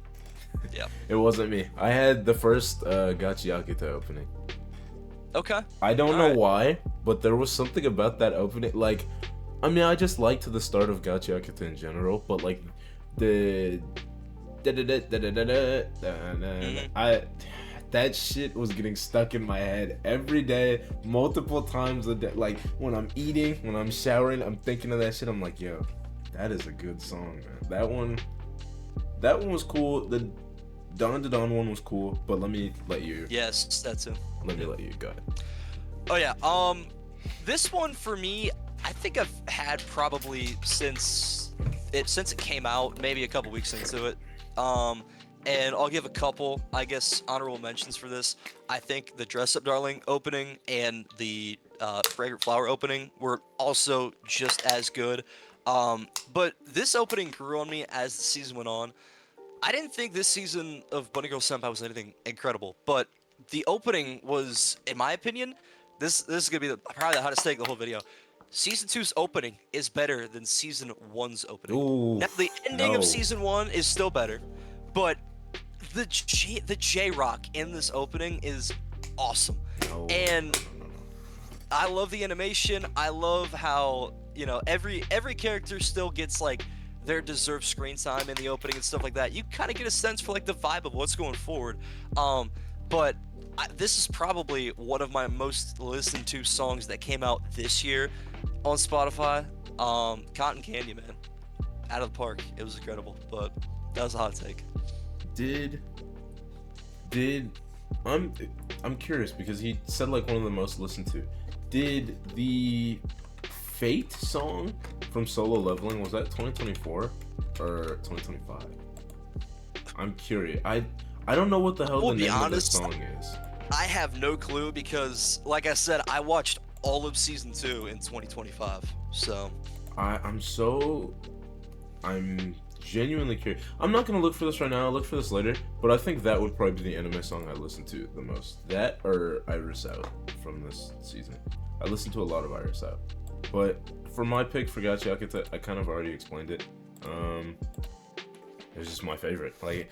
Yeah. It wasn't me. I had the first Gachiakita opening. Okay. I don't know why, but there was something about that opening. Like, I mean, I just liked the start of Gachiakita in general, but like that shit was getting stuck in my head every day, multiple times a day. Like, when I'm eating, when I'm showering, I'm thinking of that shit. I'm like, yo, that is a good song, man. That one was cool. The Dawn to Dawn one was cool, but let me let you. Yes, that's it. Let me let you go ahead. Oh yeah. This one for me, I think I've had probably since it came out, maybe a couple weeks into it. And I'll give a couple, I guess, honorable mentions for this. I think the Dress Up Darling opening and the Fragrant Flower opening were also just as good. But this opening grew on me as the season went on. I didn't think this season of Bunny Girl Senpai was anything incredible, but the opening was, in my opinion, this is gonna be probably the hottest take of the whole video. Season 2's opening is better than Season 1's opening. Ooh, now, the ending of Season 1 is still better, but the J-Rock in this opening is awesome. No. I love the animation. I love how, you know, every character still gets like their deserved screen time in the opening and stuff like that. You kind of get a sense for like the vibe of what's going forward. But this is probably one of my most listened to songs that came out this year on Spotify. Cotton Candy, man, out of the park. It was incredible, but that was a hot take. Did I'm curious because he said like one of the most listened to. Did the Fate song from Solo Leveling, was that 2024 or 2025? I'm curious. I don't know what the hell the name of this song is. I have no clue because, like I said, I watched all of season 2 in 2025. So I'm genuinely curious. I'm not gonna look for this right now. I'll look for this later. But I think that would probably be the anime song I listen to the most. That or Iris Out from this season. I listen to a lot of Iris Out. But for my pick for Gachi Akita, I kind of already explained it. It was just my favorite. Like,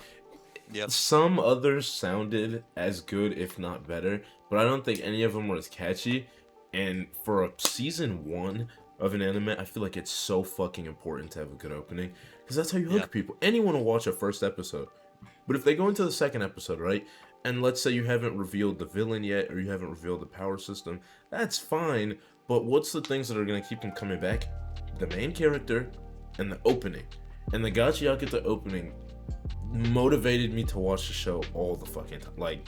yep. Some others sounded as good, if not better, but I don't think any of them were as catchy. And for a season 1 of an anime, I feel like it's so fucking important to have a good opening, because that's how you hook people. Anyone will watch a first episode, but if they go into the second episode, right, and let's say you haven't revealed the villain yet, or you haven't revealed the power system, that's fine, but what's the things that are going to keep them coming back? The main character and the opening. And the Gachi Akita opening motivated me to watch the show all the fucking time. Like,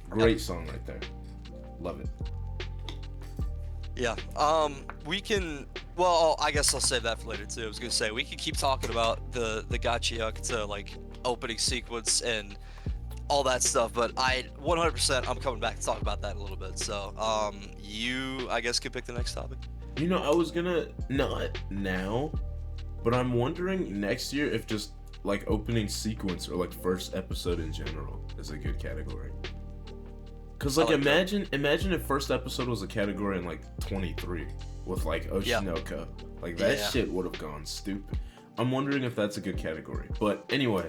great song right there. Love it. Yeah. We can. Well, I guess I'll save that for later too. I was gonna say we can keep talking about the Gachi Akita like opening sequence and all that stuff, but I 100% I'm coming back to talk about that in a little bit. So, you I guess could pick the next topic. You know, I was gonna not now, but I'm wondering next year if just like opening sequence or like first episode in general is a good category. Cause like, imagine if first episode was a category in like 23 with like Oshinoko, like that shit would have gone stupid. I'm wondering if that's a good category. But anyway,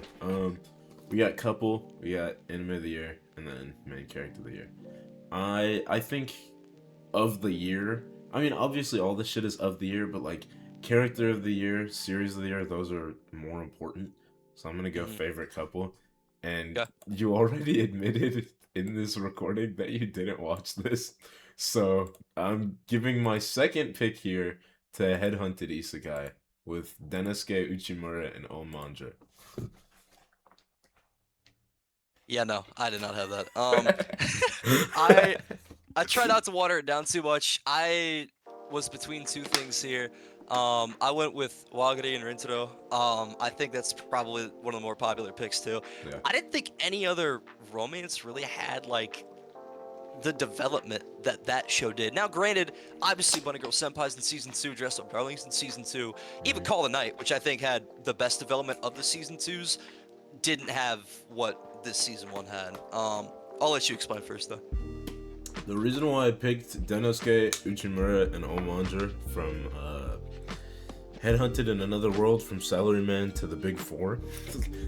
we got couple, we got anime of the year, and then main character of the year. I think of the year. I mean, obviously all this shit is of the year, but like character of the year, series of the year, those are more important. So I'm gonna go favorite couple. And you already admitted in this recording that you didn't watch this. So I'm giving my second pick here to Headhunted Isekai with Denosuke Uchimura and Omanja. Yeah, no, I did not have that. I tried not to water it down too much. I was between two things here. I went with Wagari and Rintaro. I think that's probably one of the more popular picks too. Yeah. I didn't think any other romance really had like the development that show did. Now, granted, obviously Bunny Girl Senpai's in season 2, Dress Up Darling's in season 2, even Call the Night, which I think had the best development of the season 2s, didn't have what this season 1 had. I'll let you explain first though. The reason why I picked Denosuke Uchimura and Omanja from Headhunted in Another World, from Salaryman to the Big Four,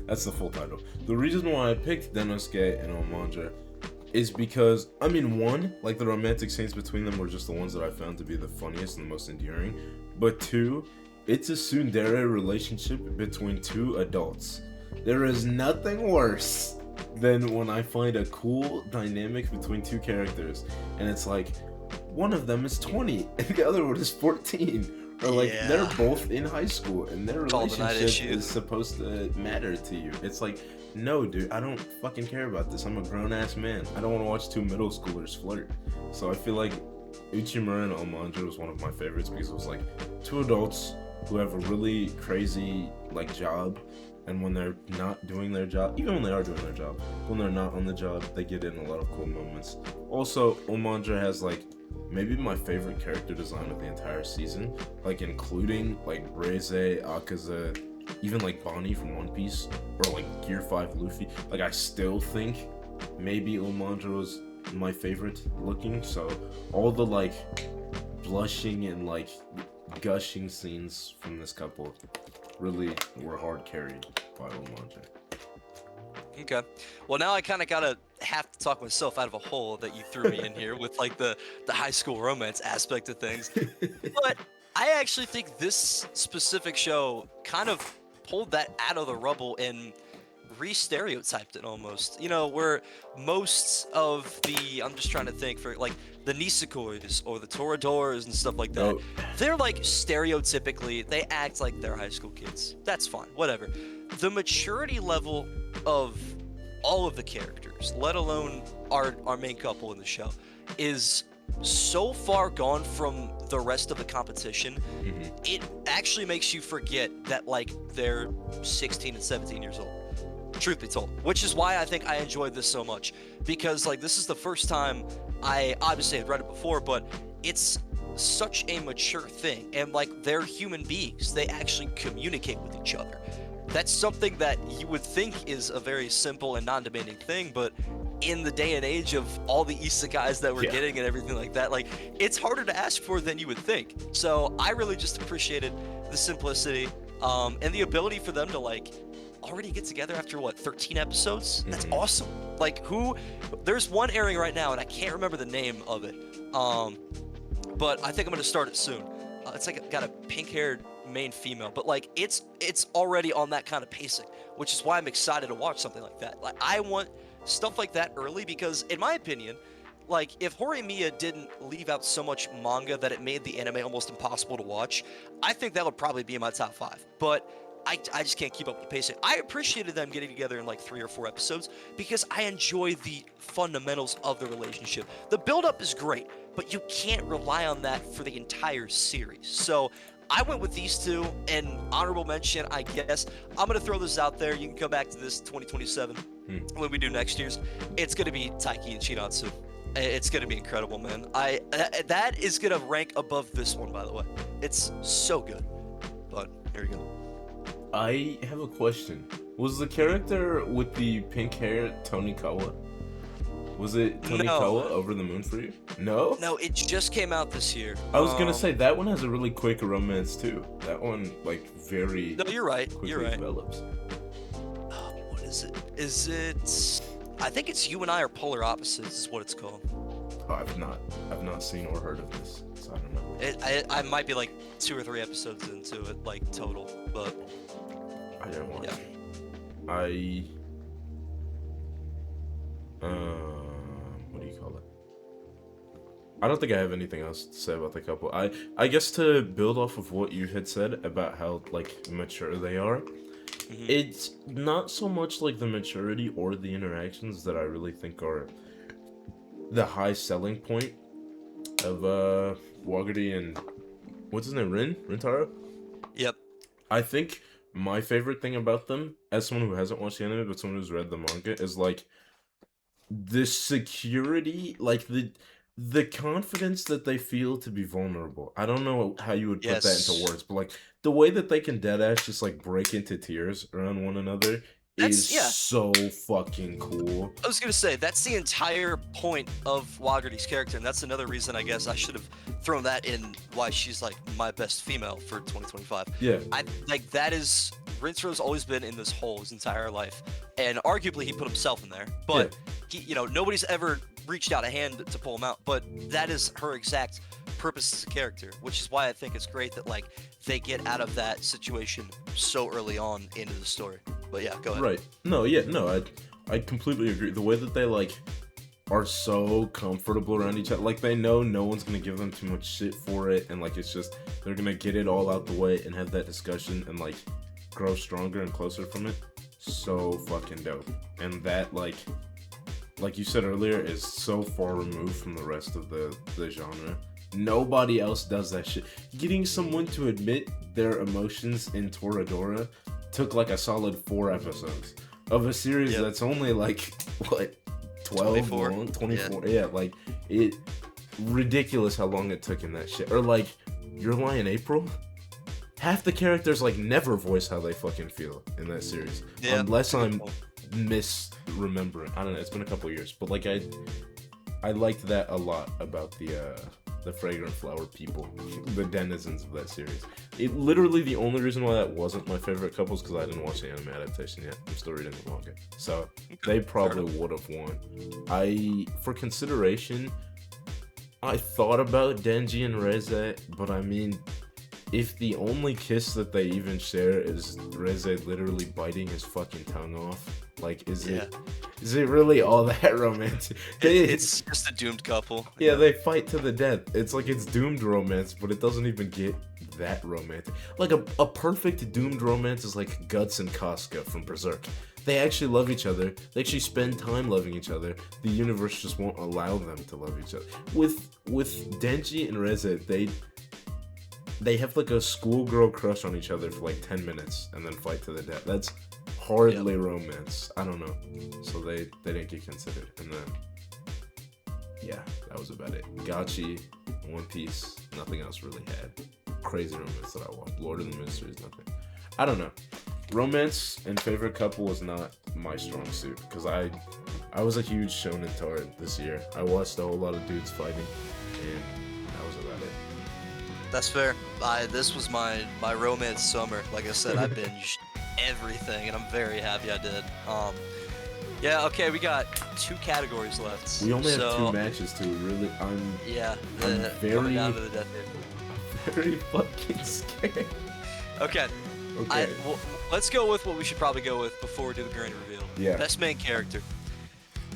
that's the full title. The reason why I picked Denosuke and Omanja is because, I mean, one, like the romantic scenes between them were just the ones that I found to be the funniest and the most endearing, but two, it's a tsundere relationship between two adults. There is nothing worse than when I find a cool dynamic between two characters, and it's like, one of them is 20, and the other one is 14. Or like, they're both in high school, and their relationship is supposed to matter to you. It's like, no, dude, I don't fucking care about this. I'm a grown-ass man. I don't want to watch two middle schoolers flirt. So I feel like Uchimura and Omanja was one of my favorites because it was like two adults who have a really crazy, like, job, and when they're not doing their job, even when they are doing their job, when they're not on the job, they get in a lot of cool moments. Also, Omanja has, like, maybe my favorite character design of the entire season, like, including, like, Reize, Akaza, even, like, Bonnie from One Piece, or, like, Gear 5 Luffy. Like, I still think maybe Omanja was my favorite looking, so all the, like, blushing and, like, gushing scenes from this couple really were hard carried by Omanja. Okay. Well, now I kind of gotta have to talk myself out of a hole that you threw me in here with like the high school romance aspect of things. But I actually think this specific show kind of pulled that out of the rubble and re-stereotyped it almost. You know, where most of the I'm just trying to think for like the Nisekois or the Toradors and stuff like that. Oh, They're like stereotypically they act like they're high school kids. That's fine, whatever. The maturity level of all of the characters, let alone our main couple in the show, is so far gone from the rest of the competition. It actually makes you forget that like they're 16 and 17 years old, truth be told, which is why I think I enjoyed this so much, because like this is the first time I obviously had read it before, but it's such a mature thing, and like they're human beings, they actually communicate with each other. That's something that you would think is a very simple and non-demanding thing, but in the day and age of all the isekais that we're getting and everything like that, like it's harder to ask for than you would think. So I really just appreciated the simplicity, and the ability for them to like already get together after what, 13 episodes? That's awesome. Like there's one airing right now and I can't remember the name of it, but I think I'm gonna start it soon. It's like got a pink-haired main female, but like it's already on that kind of pacing, which is why I'm excited to watch something like that. Like I want stuff like that early, because in my opinion, like if Horimiya didn't leave out so much manga that it made the anime almost impossible to watch, I think that would probably be in my top 5. But I just can't keep up with the pacing. I appreciated them getting together in like 3 or 4 episodes because I enjoy the fundamentals of the relationship. The build-up is great, but you can't rely on that for the entire series. So I went with these two, and honorable mention, I guess. I'm going to throw this out there. You can come back to this 2027 when we do next year's. It's going to be Taiki and Chinatsu. It's going to be incredible, man. That is going to rank above this one, by the way. It's so good. But here we go. I have a question. Was the character with the pink hair Tonikawa? Was it Tonikawa Over the Moon for you? No? No, it just came out this year. I was gonna say, that one has a really quick romance, too. That one, like, very... No, you're right. Quickly You're right. develops. What is it? Is it... I think it's You and I Are Polar Opposites is what it's called. Oh, I've not seen or heard of this, so I don't know. I might be like 2 or 3 episodes into it, like, total, but... I didn't watch. Yeah. What do you call it? I don't think I have anything else to say about the couple. I guess to build off of what you had said about how like mature they are, it's not so much like the maturity or the interactions that I really think are the high selling point of Wagari and what's his name, Rintaro? Yep. I think my favorite thing about them, as someone who hasn't watched the anime but someone who's read the manga, is like the security, like the confidence that they feel to be vulnerable. I don't know how you would put that into words, but like the way that they can deadass just like break into tears around one another is so fucking cool. I was gonna say that's the entire point of Wagari's character, and that's another reason I guess I should have thrown that in why she's like my best female for 2025. Yeah, I like that is Rintaro's always been in this hole his entire life, and arguably he put himself in there, but he, you know, nobody's ever reached out a hand to pull him out, but that is her exact purpose as a character, which is why I think it's great that like they get out of that situation so early on into the story. But yeah, go ahead. Right. No, I completely agree. The way that they like are so comfortable around each other, like they know no one's gonna give them too much shit for it, and like it's just they're gonna get it all out the way and have that discussion and like grow stronger and closer from it. So fucking dope. And that like you said earlier, is so far removed from the rest of the genre. Nobody else does that shit. Getting someone to admit their emotions in Toradora took like a solid 4 episodes of a series that's only like what 12 long, 24. Yeah, like it ridiculous how long it took in that shit. Or like Your Lie in April, half the characters like never voice how they fucking feel in that series, unless I'm misremembering. I don't know, it's been a couple years, but like I liked that a lot about the the fragrant flower people, the denizens of that series. Literally the only reason why that wasn't my favorite couple is because I didn't watch the anime adaptation yet. I'm still reading the manga, so they probably would have won. For consideration, I thought about Denji and Reze, but I mean, if the only kiss that they even share is Reze literally biting his fucking tongue off, like, is it really all that romantic? It's just a doomed couple. Yeah, they fight to the death. It's like it's doomed romance, but it doesn't even get that romantic. Like a perfect doomed romance is like Guts and Casca from Berserk. They actually love each other. They actually spend time loving each other. The universe just won't allow them to love each other. With Denji and Reze, they have like a schoolgirl crush on each other for like 10 minutes and then fight to the death. That's hardly romance. I don't know. So they didn't get considered. And then, yeah, that was about it. Gachi, One Piece, nothing else really had crazy romance that I watched. Lord of the Mysteries, nothing. I don't know. Romance and favorite couple was not my strong suit because I was a huge shonen tard this year. I watched a whole lot of dudes fighting, and that was about it. That's fair. This was my romance summer. Like I said, I binged everything, and I'm very happy I did. Yeah, okay, we got 2 categories left. We only have 2 matches too. Really, I'm coming down to the death very fucking scared. Okay. Well, let's go with what we should probably go with before we do the grand reveal. Yeah. Best main character.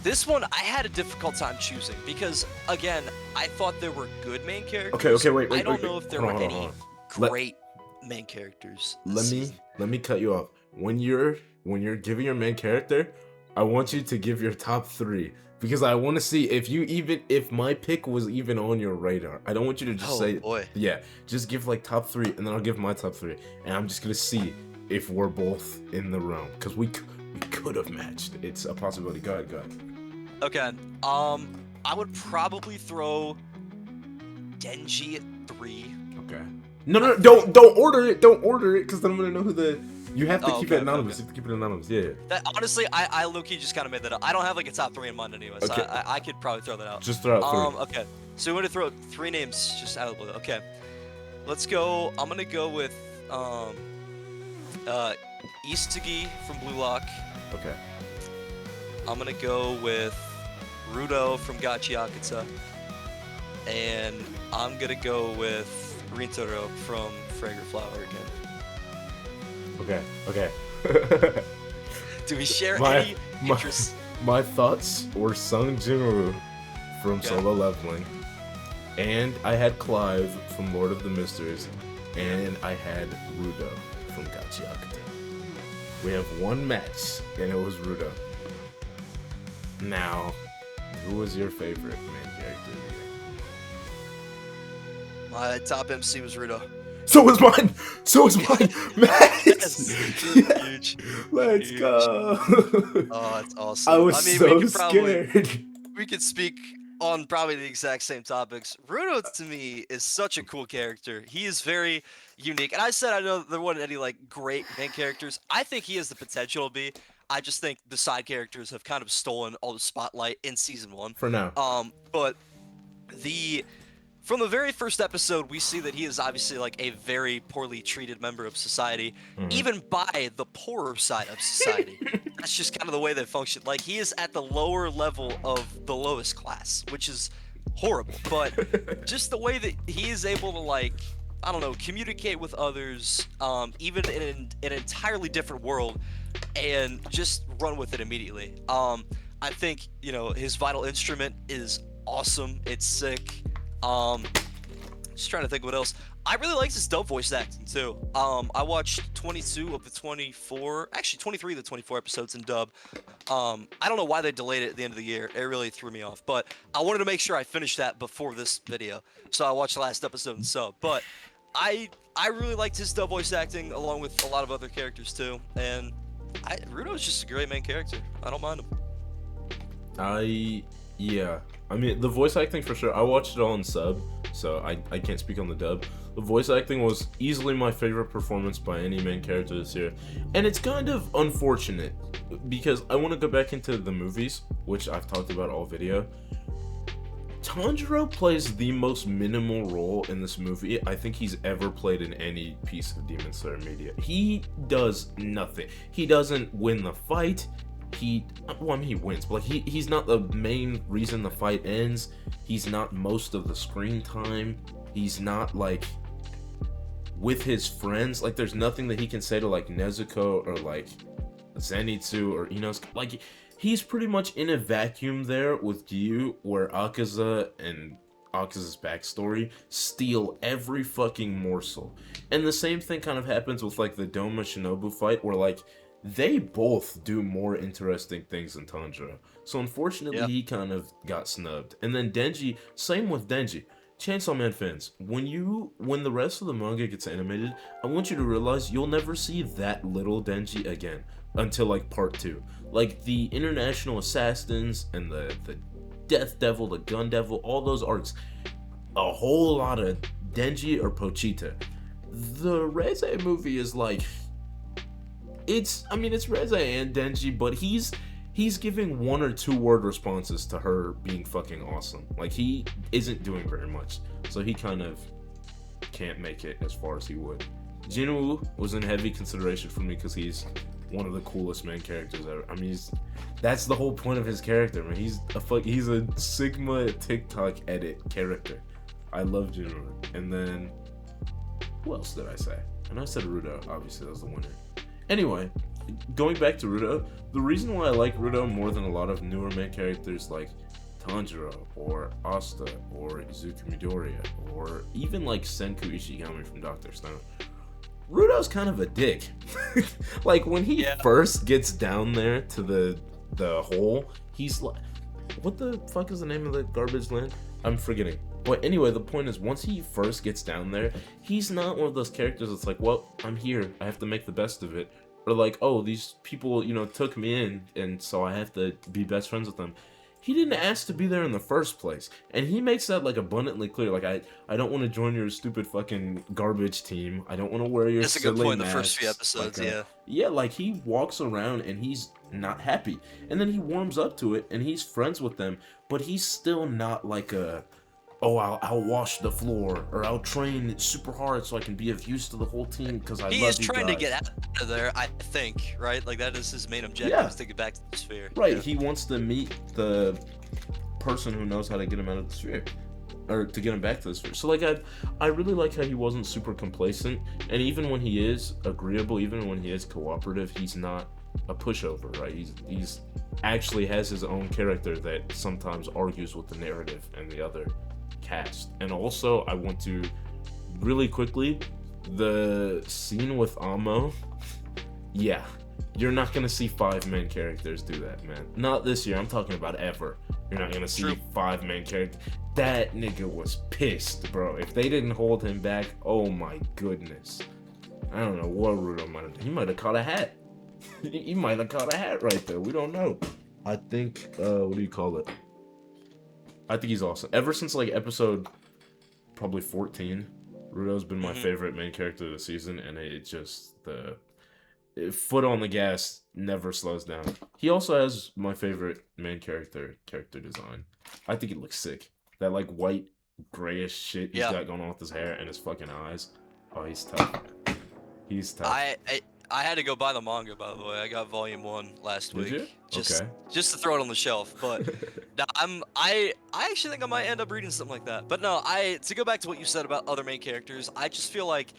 This one I had a difficult time choosing because, again, I thought there were good main characters. Okay, wait. I don't know if there were any great main characters. Let me cut you off. When you're giving your main character, I want you to give your top 3 because I want to see if my pick was even on your radar. I don't want you to just say, boy. Yeah, just give like top 3, and then I'll give my top 3, and I'm just gonna see if we're both in the realm because we could have matched. It's a possibility. Go ahead. Okay. I would probably throw Denji at 3. Okay. No, don't order it. Don't order it, because then I'm gonna know who the. You have to keep it anonymous. You have to keep it anonymous. Yeah. That honestly, I low-key just kind of made that up. I don't have like a top 3 in mind anyway, so okay. I could probably throw that out. Just throw out 3. Okay. So we're gonna throw 3 names just out of the blue. Okay. Let's go. I'm gonna go with Isagi from Blue Lock. Okay. I'm gonna go with Rudo from Gachi Akutsa. And I'm gonna go with Rintaro from Fragrant Flower again. Okay. Do we share any interests? My thoughts were Sung Jinwoo from Solo Leveling, and I had Clive from Lord of the Mysteries, and I had Rudo from Gachi Akutsa. We have 1 match, and it was Rudo. Now, who was your favorite main character? My top MC was Rudo. So was mine. Max. Huge. Let's go. Oh, that's awesome. I was so scared. We could speak on probably the exact same topics. Rudo to me is such a cool character. He is very unique. And I said I know there wasn't any like great main characters. I think he has the potential to be. I just think the side characters have kind of stolen all the spotlight in season 1. For now. But from the very first episode, we see that he is obviously like a very poorly treated member of society, even by the poorer side of society. That's just kind of the way they function. Like, he is at the lower level of the lowest class, which is horrible. But just the way that he is able to, like, I don't know, communicate with others, even in an entirely different world, and just run with it immediately. I think, his vital instrument is awesome. It's sick. Just trying to think what else. I really liked his dub voice acting too. I watched 23 of the 24 episodes in dub. I don't know why they delayed it at the end of the year. It really threw me off. But I wanted to make sure I finished that before this video, so I watched the last episode in sub. But I really liked his dub voice acting along with a lot of other characters too. And Rudo is just a great main character. I don't mind him. Yeah. I mean, the voice acting for sure. I watched it all in sub, so I can't speak on the dub. The voice acting was easily my favorite performance by any main character this year. And it's kind of unfortunate, because I want to go back into the movies, which I've talked about all video. Tanjiro plays the most minimal role in this movie I think he's ever played in any piece of Demon Slayer media. He does nothing. He doesn't win the fight. He wins, but like he's not the main reason the fight ends. He's not most of the screen time. He's not like with his friends. Like there's nothing that he can say to like Nezuko or like Zenitsu or Inosuke. Like he's pretty much in a vacuum there with Gyu, where Akaza and Akaza's backstory steal every fucking morsel. And the same thing kind of happens with like the Doma Shinobu fight, where like they both do more interesting things than Tanjiro. So unfortunately, he kind of got snubbed. And then Denji, same with Denji. Chainsaw Man fans, when the rest of the manga gets animated, I want you to realize you'll never see that little Denji again until like part 2. Like the International Assassins and the Death Devil, the Gun Devil, all those arcs, a whole lot of Denji or Pochita. The Reze movie is like, it's Reze and Denji, but he's giving 1 or 2 word responses to her being fucking awesome. Like he isn't doing very much, so he kind of can't make it as far as he would. Jinwoo was in heavy consideration for me because he's one of the coolest main characters ever. I mean, that's the whole point of his character, man. He's a Sigma TikTok edit character. I love Jinwoo. And then who else did I say? And I said Rudo. Obviously, that was the winner. Anyway, going back to Rudo, the reason why I like Rudo more than a lot of newer main characters like Tanjiro or Asta or Izuku Midoriya or even like Senku Ishigami from Dr. Stone, Rudo's kind of a dick. Like when he first gets down there to the hole, he's like, what the fuck is the name of the garbage land? I'm forgetting. But anyway, the point is, once he first gets down there, he's not one of those characters that's like, well, I'm here, I have to make the best of it. Or like, oh, these people, took me in, and so I have to be best friends with them. He didn't ask to be there in the first place. And he makes that, like, abundantly clear. Like, I don't want to join your stupid fucking garbage team. I don't want to wear your That's a good point in the first few episodes, like, Yeah, like, he walks around, and he's not happy. And then he warms up to it, and he's friends with them. But he's still not like a, oh, I'll wash the floor, or I'll train super hard so I can be of use to the whole team because I love you guys. He is trying to get out of there, I think, right? Like, that is his main objective, is to get back to the sphere. Right, he wants to meet the person who knows how to get him out of the sphere, or to get him back to the sphere. So, like, I really like how he wasn't super complacent, and even when he is agreeable, even when he is cooperative, he's not a pushover, right? He's actually has his own character that sometimes argues with the narrative and the other cast. And also, I want to really quickly, the scene with Amo, yeah, you're not gonna see 5 main characters do that, man. Not this year, I'm talking about ever. You're not gonna see 5 main characters. That nigga was pissed, bro. If they didn't hold him back, oh my goodness. I don't know what Rudo might have done. He might have caught a hat. He might have caught a hat right there. We don't know. I think, what do you call it? I think he's awesome. Ever since like episode probably 14, Rudo's been my favorite main character of the season, and it just foot on the gas never slows down. He also has my favorite main character design. I think it looks sick. That like white grayish shit he's got going on with his hair and his fucking eyes. Oh, he's tough. He's tough. I had to go buy the manga, by the way. I got volume 1 last week. Did you? Just to throw it on the shelf. But no, I actually think I might end up reading something like that. But no, to go back to what you said about other main characters, I just feel like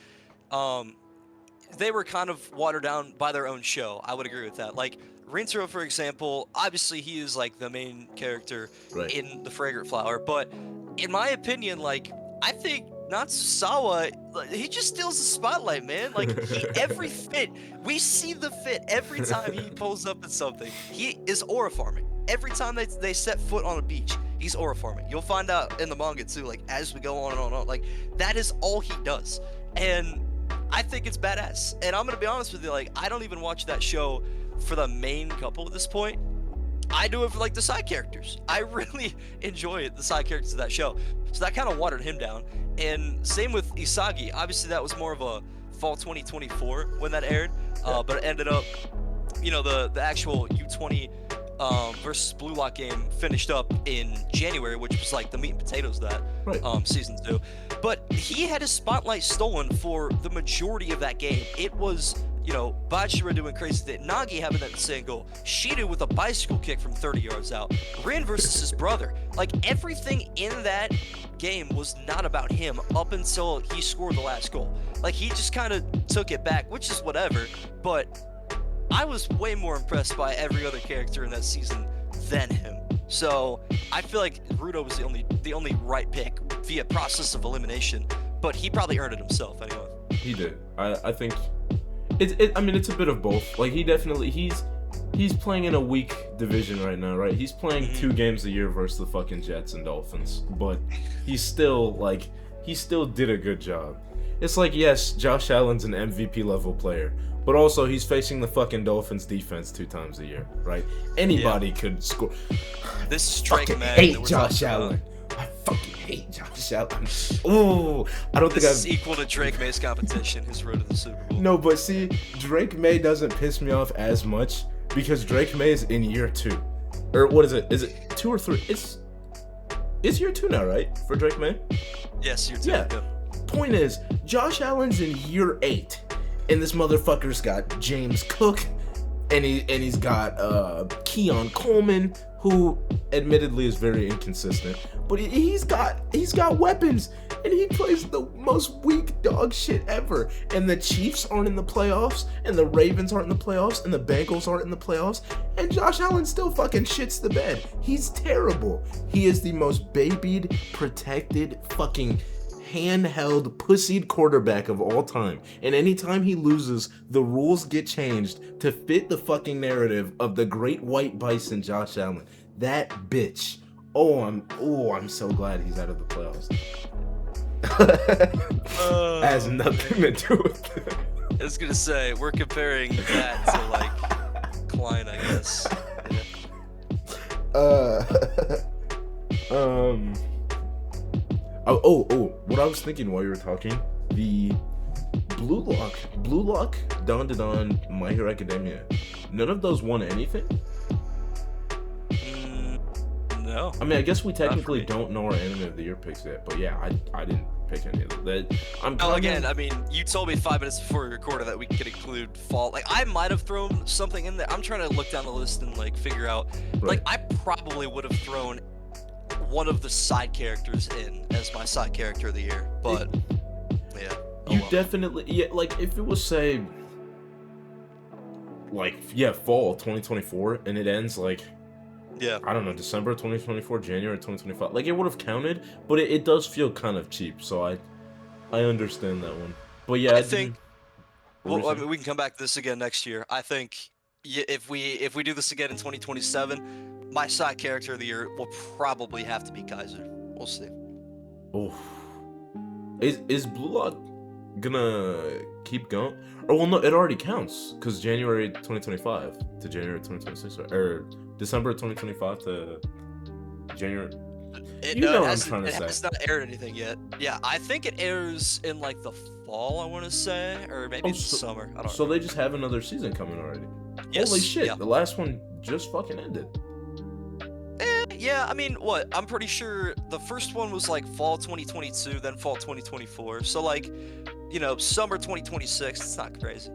they were kind of watered down by their own show. I would agree with that. Like Rintaro, for example, obviously he is like the main character in The Fragrant Flower, but in my opinion, like I think Natsusawa, he just steals the spotlight, man. Like every fit, we see the fit every time he pulls up at something. He is aura farming. Every time they set foot on a beach, he's aura farming. You'll find out in the manga too, like as we go on and on and on. Like that is all he does. And I think it's badass. And I'm gonna be honest with you, like I don't even watch that show for the main couple at this point. I do it for like the side characters. I really enjoy it, the side characters of that show. So that kind of watered him down. And same with Isagi. Obviously that was more of a fall 2024 when that aired. But it ended up, the actual U20 versus Blue Lock game finished up in January, which was like the meat and potatoes of that season 2. But he had his spotlight stolen for the majority of that game. It was, you know, Bachira doing crazy thing, Nagi having that insane goal, Shido with a bicycle kick from 30 yards out, Rin versus his brother. Like, everything in that game was not about him up until he scored the last goal. Like, he just kind of took it back, which is whatever, but I was way more impressed by every other character in that season than him. So I feel like Rudo was the only right pick via process of elimination, but he probably earned it himself anyway. He did. I think I mean, it's a bit of both. Like, he's playing in a weak division right now, right? He's playing 2 games a year versus the fucking Jets and Dolphins, but he still did a good job. It's like, yes, Josh Allen's an MVP level player, but also he's facing the fucking Dolphins defense 2 times a year, right? Anybody could score. This is Drake May. I hate Josh Allen. I fucking hate Josh Allen. Ooh, I don't think This is equal to Drake May's competition, his road to the Super Bowl. No, but see, Drake May doesn't piss me off as much because Drake May is in year 2. Or what is it? Is it 2 or 3? It's year 2 now, right? For Drake May? Yes, year 2. Yeah. Point is, Josh Allen's in year 8, and this motherfucker's got James Cook, and he's got Keon Coleman, who admittedly is very inconsistent, but he's got weapons, and he plays the most weak dog shit ever. And the Chiefs aren't in the playoffs, and the Ravens aren't in the playoffs, and the Bengals aren't in the playoffs, and Josh Allen still fucking shits the bed. He's terrible. He is the most babied, protected, fucking handheld, pussied quarterback of all time. And anytime he loses, the rules get changed to fit the fucking narrative of the great white bison Josh Allen. That bitch. I'm so glad he's out of the playoffs. Has nothing to do with it. I was gonna say, we're comparing that to like Klein, I guess. What I was thinking while you were talking, the Blue Lock, Don, My Hero Academia, none of those won anything? No. I mean, I guess we technically don't know our Anime of the Year picks yet, but yeah, I didn't pick any of them. I mean, you told me 5 minutes before we recorded that we could include fall. Like, I might have thrown something in there. I'm trying to look down the list and like figure out. Right. Like, I probably would have thrown one of the side characters in as my side character of the year, but yeah. Definitely, like, if it was, say, like, fall 2024, and it ends, like, I don't know, December 2024, January 2025, like, it would have counted, but it does feel kind of cheap, so I understand that one. But yeah, I think, well, I mean, we can come back to this again next year. I think if we do this again in 2027, my side character of the year will probably have to be Kaiser. We'll see. Oh, is Blue Lock gonna keep going? Oh well, no, it already counts because January 2025 to January 2026, or December 2025 to January. It has not aired anything yet. Yeah, I think it airs in like the fall, I want to say, or maybe the summer. I don't know. So they just have another season coming already. Yes, holy shit! The last one just fucking ended. Yeah, I mean, I'm pretty sure the first one was like fall 2022, then fall 2024. So like, you know, summer 2026. It's not crazy.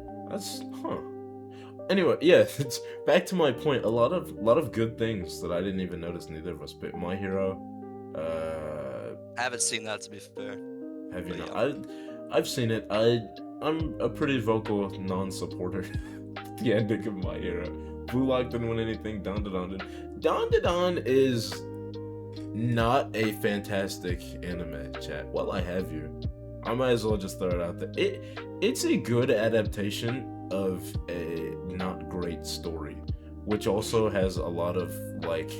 Anyway, yeah, it's back to my point. A lot of good things that I didn't even notice neither of us picked. My Hero. I haven't seen that, to be fair. Have you not? Yeah. I've seen it. I'm a pretty vocal non-supporter. The ending of My Hero. Blue Lock didn't win anything. Don is not a fantastic anime, chat. While I have you, I might as well just throw it out there. It's a good adaptation of a not great story, which also has a lot of like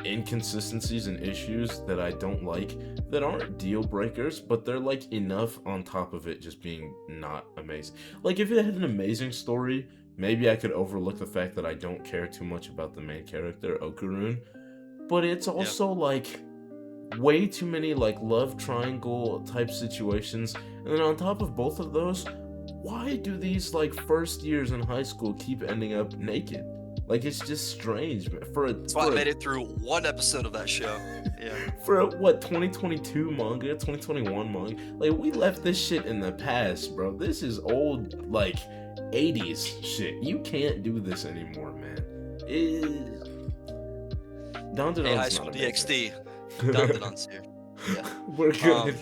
inconsistencies and issues that I don't like, that aren't deal breakers, but they're like enough on top of it just being not amazing. Like, if it had an amazing story, maybe I could overlook the fact that I don't care too much about the main character, Okurun. But it's also like way too many like love triangle type situations. And then on top of both of those, why do these like first years in high school keep ending up naked? Like, it's just strange, man. That's why I made it through one episode of that show. Yeah. For a, what, 2022 manga, 2021 manga? Like, we left this shit in the past, bro. This is old, like, 80s shit. You can't do this anymore, man. Hey, High School DxD. Dandanon's here. Yeah. We're good.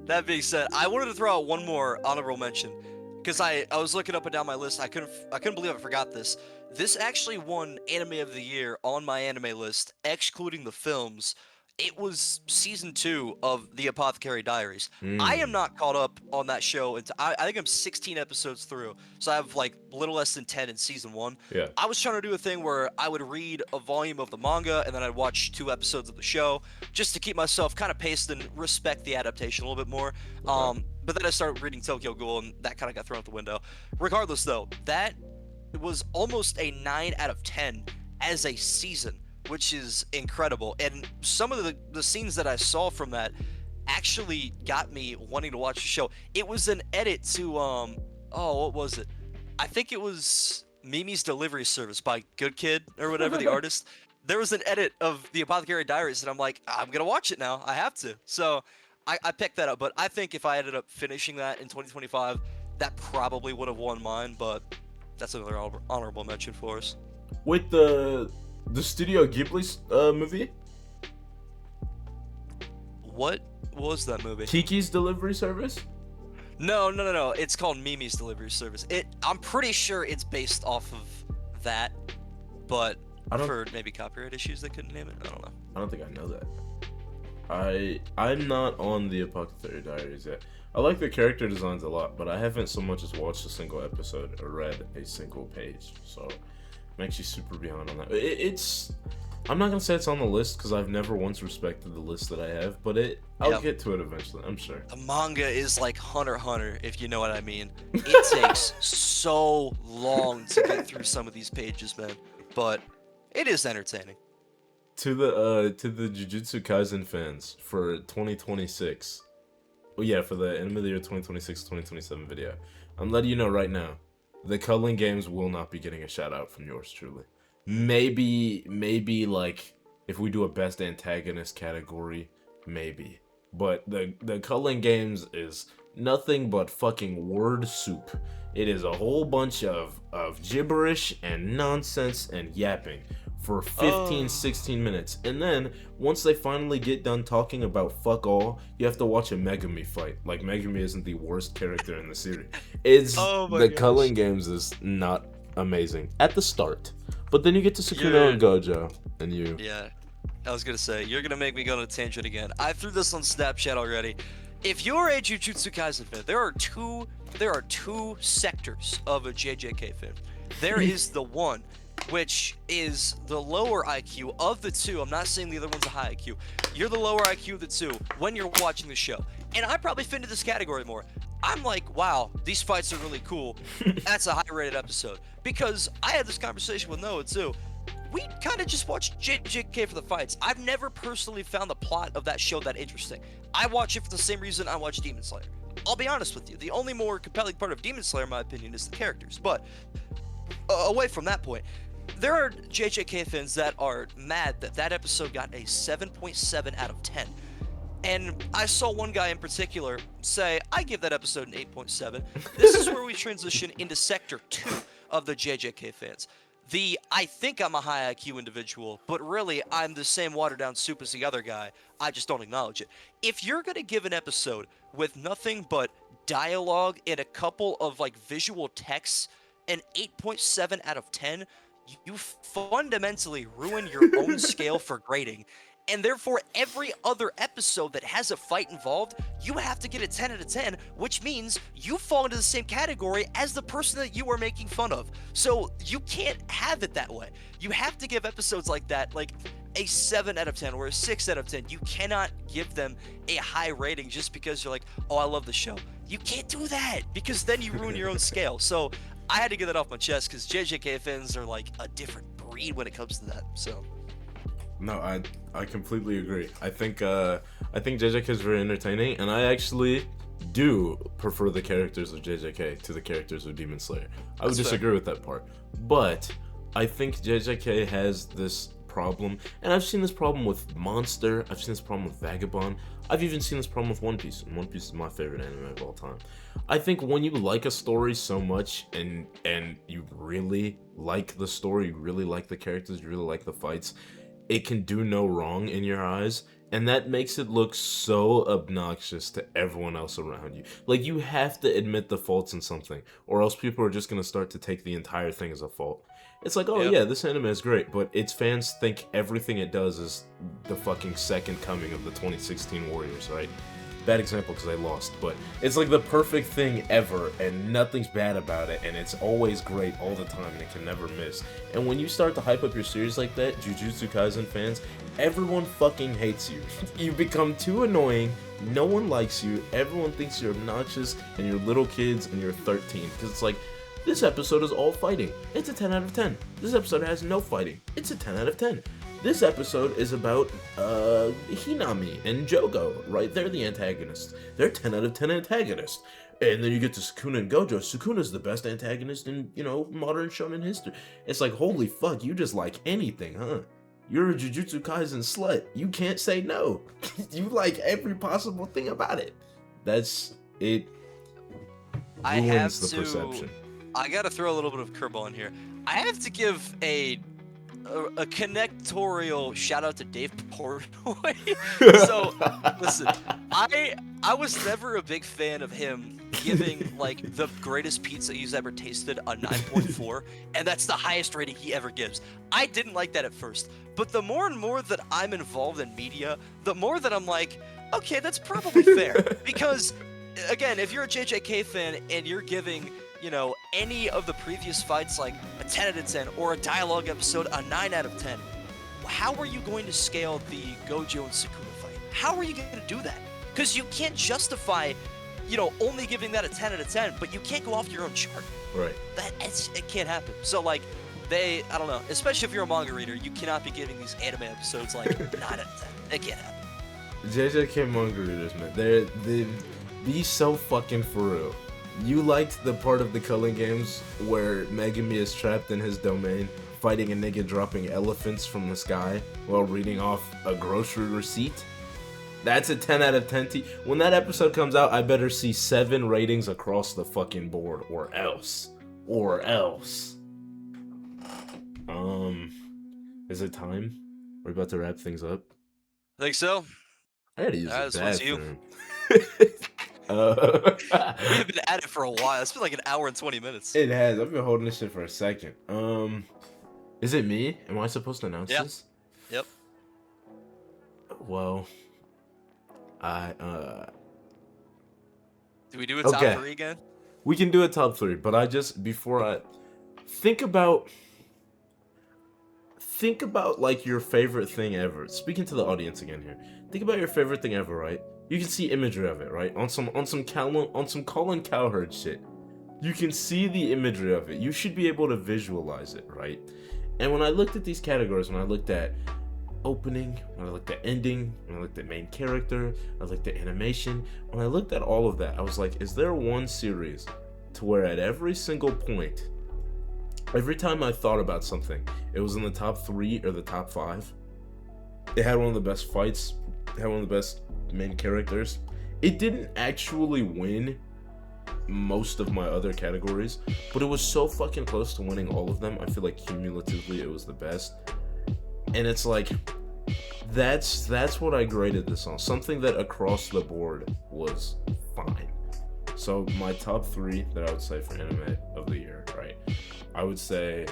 That being said, I wanted to throw out one more honorable mention because I was looking up and down my list. I couldn't believe I forgot this. This actually won Anime of the Year on my anime list, excluding the films. It was season 2 of The Apothecary Diaries. I am not caught up on that show until I think I'm 16 episodes through, so I have like a little less than 10 in season 1. Yeah. I was trying to do a thing where I would read a volume of the manga and then I'd watch 2 episodes of the show just to keep myself kind of paced and respect the adaptation a little bit more. Okay. But then I started reading Tokyo Ghoul and that kind of got thrown out the window. Regardless, though, that was almost a 9 out of 10 as a season, which is incredible. And some of the scenes that I saw from that actually got me wanting to watch the show. It was an edit to what was it? I think it was Mimi's Delivery Service by Good Kid or whatever, the artist. There was an edit of The Apothecary Diaries, and I'm like, I'm gonna watch it now. I have to. So I picked that up. But I think if I ended up finishing that in 2025, that probably would have won mine. But that's another honorable mention for us. With the Studio Ghibli movie? What was that movie? Kiki's Delivery Service? No. It's called Mimi's Delivery Service. I'm pretty sure it's based off of that, but for maybe copyright issues, they couldn't name it. I don't know. I don't think I know that. I'm not on The Apothecary Diaries yet. I like the character designs a lot, but I haven't so much as watched a single episode or read a single page. So I'm actually super behind on that. I'm not gonna say it's on the list because I've never once respected the list that I have, but I'll get to it eventually, I'm sure. The manga is like Hunter x Hunter, if you know what I mean. It takes so long to get through some of these pages, man, but it is entertaining. To the Jujutsu Kaisen fans for 2026. Well, yeah, for the end of the year 2026-2027 video. I'm letting you know right now, the Culling Games will not be getting a shout out from yours truly. Maybe like if we do a best antagonist category, maybe. But the Culling Games is nothing but fucking word soup. It is a whole bunch of gibberish and nonsense and yapping for 16 minutes. And then once they finally get done talking about fuck all, you have to watch a Megumi fight. Like, Megumi isn't the worst character in the series. The Culling Games is not amazing at the start, but then you get to Sukuna and Gojo, and you... Yeah, I was gonna say, you're gonna make me go on a tangent again. I threw this on Snapchat already. If you're a Jujutsu Kaisen fan, there are two sectors of a JJK fan. There is the one which is the lower IQ of the two. I'm not saying the other one's a high IQ. You're the lower IQ of the two when you're watching the show. And I probably fit into this category more. I'm like, wow, these fights are really cool. That's a high-rated episode. Because I had this conversation with Noah, too. We kind of just watched JJK for the fights. I've never personally found the plot of that show that interesting. I watch it for the same reason I watch Demon Slayer. I'll be honest with you. The only more compelling part of Demon Slayer, in my opinion, is the characters. But away from that point, there are JJK fans that are mad that that episode got a 7.7 out of 10. And I saw one guy in particular say, I give that episode an 8.7. This is where we transition into Sector 2 of the JJK fans. I think I'm a high IQ individual, but really I'm the same watered down soup as the other guy. I just don't acknowledge it. If you're going to give an episode with nothing but dialogue and a couple of like visual texts, an 8.7 out of 10, you fundamentally ruin your own scale for grading. And therefore, every other episode that has a fight involved, you have to get a 10 out of 10, which means you fall into the same category as the person that you are making fun of. So you can't have it that way. You have to give episodes like that, like a 7 out of 10 or a 6 out of 10. You cannot give them a high rating just because you're like, oh, I love the show. You can't do that because then you ruin your own scale. So I had to get that off my chest because JJK fans are like a different breed when it comes to that. So. No, I completely agree. I think JJK is very entertaining, and I actually do prefer the characters of JJK to the characters of Demon Slayer. I would disagree with that part. But I think JJK has this problem, and I've seen this problem with Monster, I've seen this problem with Vagabond, I've even seen this problem with One Piece, and One Piece is my favorite anime of all time. I think when you like a story so much, and you really like the story, you really like the characters, you really like the fights, it can do no wrong in your eyes, and that makes it look so obnoxious to everyone else around you. Like, you have to admit the faults in something, or else people are just gonna start to take the entire thing as a fault. It's like, oh yeah, this anime is great, but its fans think everything it does is the fucking second coming of the 2016 Warriors, right? Bad example because I lost, but it's like the perfect thing ever, and nothing's bad about it, and it's always great all the time, and it can never miss. And when you start to hype up your series like that, Jujutsu Kaisen fans, everyone fucking hates you. You become too annoying, no one likes you, everyone thinks you're obnoxious, and you're little kids, and you're 13, because it's like, this episode is all fighting. It's a 10 out of 10. This episode has no fighting. It's a 10 out of 10. This episode is about Hinami and Jogo, right? They're the antagonists. They're 10 out of 10 antagonists. And then you get to Sukuna and Gojo. Sukuna's the best antagonist in, modern shonen history. It's like, holy fuck, you just like anything, huh? You're a Jujutsu Kaisen slut. You can't say no. You like every possible thing about it. That's it. Ruins the perception. I gotta throw a little bit of curveball in here. I have to give a connectorial shout out to Dave Portnoy. So listen, I was never a big fan of him giving like the greatest pizza he's ever tasted a 9.4, and that's the highest rating he ever gives. I didn't like that at first, but the more and more that I'm involved in media, the more that I'm like, okay, that's probably fair. Because again, if you're a JJK fan and you're giving any of the previous fights like a 10 out of 10 or a dialogue episode a 9 out of 10, how are you going to scale the Gojo and Sukuna fight? How are you going to do that? Because you can't justify, only giving that a 10 out of 10, but you can't go off your own chart. Right. It can't happen. So like, I don't know, especially if you're a manga reader, you cannot be giving these anime episodes like 9 out of 10. It can't happen. JJK manga readers, man, they be so fucking for real. You liked the part of the Culling Games where Megumi is trapped in his domain, fighting a nigga dropping elephants from the sky while reading off a grocery receipt? That's a 10 out of 10. When that episode comes out, I better see 7 ratings across the fucking board, or else. Is it time? We're about to wrap things up. I think so. I gotta use the bathroom. We've been at it for a while. It's been like an hour and 20 minutes. It has. I've been holding this shit for a second. Is it me? Am I supposed to announce this? Yep. Well, do we do a top 3 again? We can do a top 3, but before I think about like your favorite thing ever. Speaking to the audience again here. Think about your favorite thing ever, right? You can see imagery of it, right? On some Colin Cowherd shit. You can see the imagery of it. You should be able to visualize it, right? And when I looked at these categories, when I looked at opening, when I looked at ending, when I looked at main character, I looked at animation, when I looked at all of that, I was like, is there one series to where at every single point, every time I thought about something, it was in the top 3 or the top 5? It had one of the best fights, it had one of the best main characters. It didn't actually win most of my other categories, but it was so fucking close to winning all of them. I feel like cumulatively it was the best. And it's like, that's what I graded this on. Something that across the board was fine. So my top 3 that I would say for anime of the year, right? I would say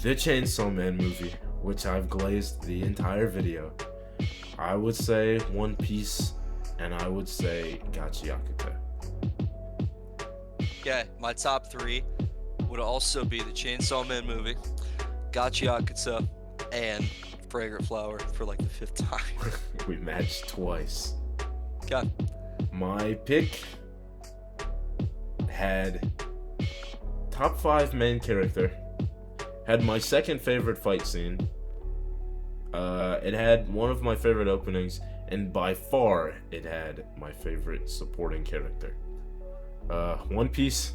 the Chainsaw Man movie, which I've glazed the entire video. I would say One Piece, and I would say Gachiakuta. Yeah, my top 3 would also be the Chainsaw Man movie, Gachiakuta, and Fragrant Flower for like the 5th time. We matched twice. Okay. My pick had top 5 main character, had my second favorite fight scene, it had one of my favorite openings, and by far it had my favorite supporting character. One Piece,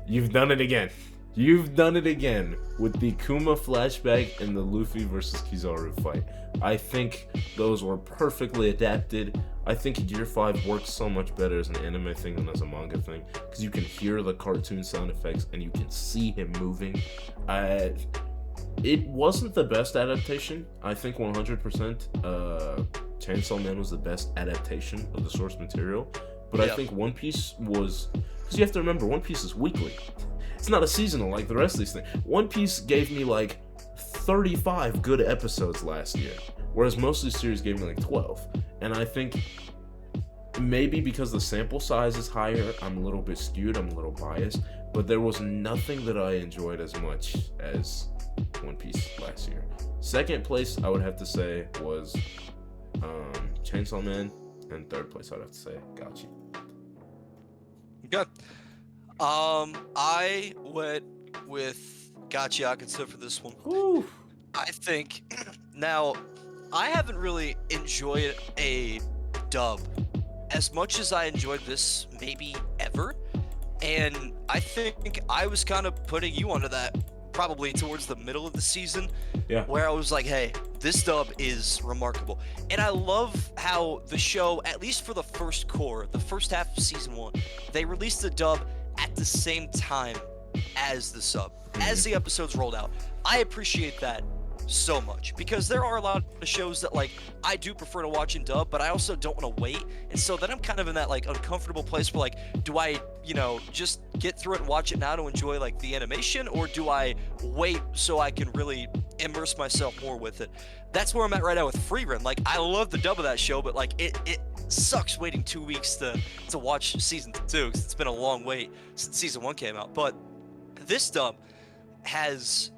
you've done it again. You've done it again with the Kuma flashback and the Luffy versus Kizaru fight. I think those were perfectly adapted. I think Year 5 works so much better as an anime thing than as a manga thing, because you can hear the cartoon sound effects and you can see him moving. It wasn't the best adaptation. I think 100% Chainsaw Man was the best adaptation of the source material. But I think One Piece was... Because you have to remember, One Piece is weekly. It's not a seasonal like the rest of these things. One Piece gave me like 35 good episodes last year, whereas most of the series gave me like 12. And I think maybe because the sample size is higher, I'm a little bit skewed, I'm a little biased, but there was nothing that I enjoyed as much as One Piece last year. Second place, I would have to say, was Chainsaw Man, and third place, I'd have to say Gotchi. Good. I went with Gotchi Akatsu for this one. Whew. I think now I haven't really enjoyed a dub as much as I enjoyed this maybe ever, and I think I was kind of putting you onto that probably towards the middle of the season, where I was like, hey, this dub is remarkable. And I love how the show, at least for the first core, the first half of season 1, they released the dub at the same time as the sub, as the episodes rolled out. I appreciate that so much, because there are a lot of shows that like I do prefer to watch in dub, but I also don't want to wait, and so then I'm kind of in that like uncomfortable place where like, do I, you know, just get through it and watch it now to enjoy like the animation, or do I wait so I can really immerse myself more with it? That's where I'm at right now with Free Run. Like, I love the dub of that show, but like it sucks waiting 2 weeks to watch season 2, because it's been a long wait since season 1 came out. But this dub has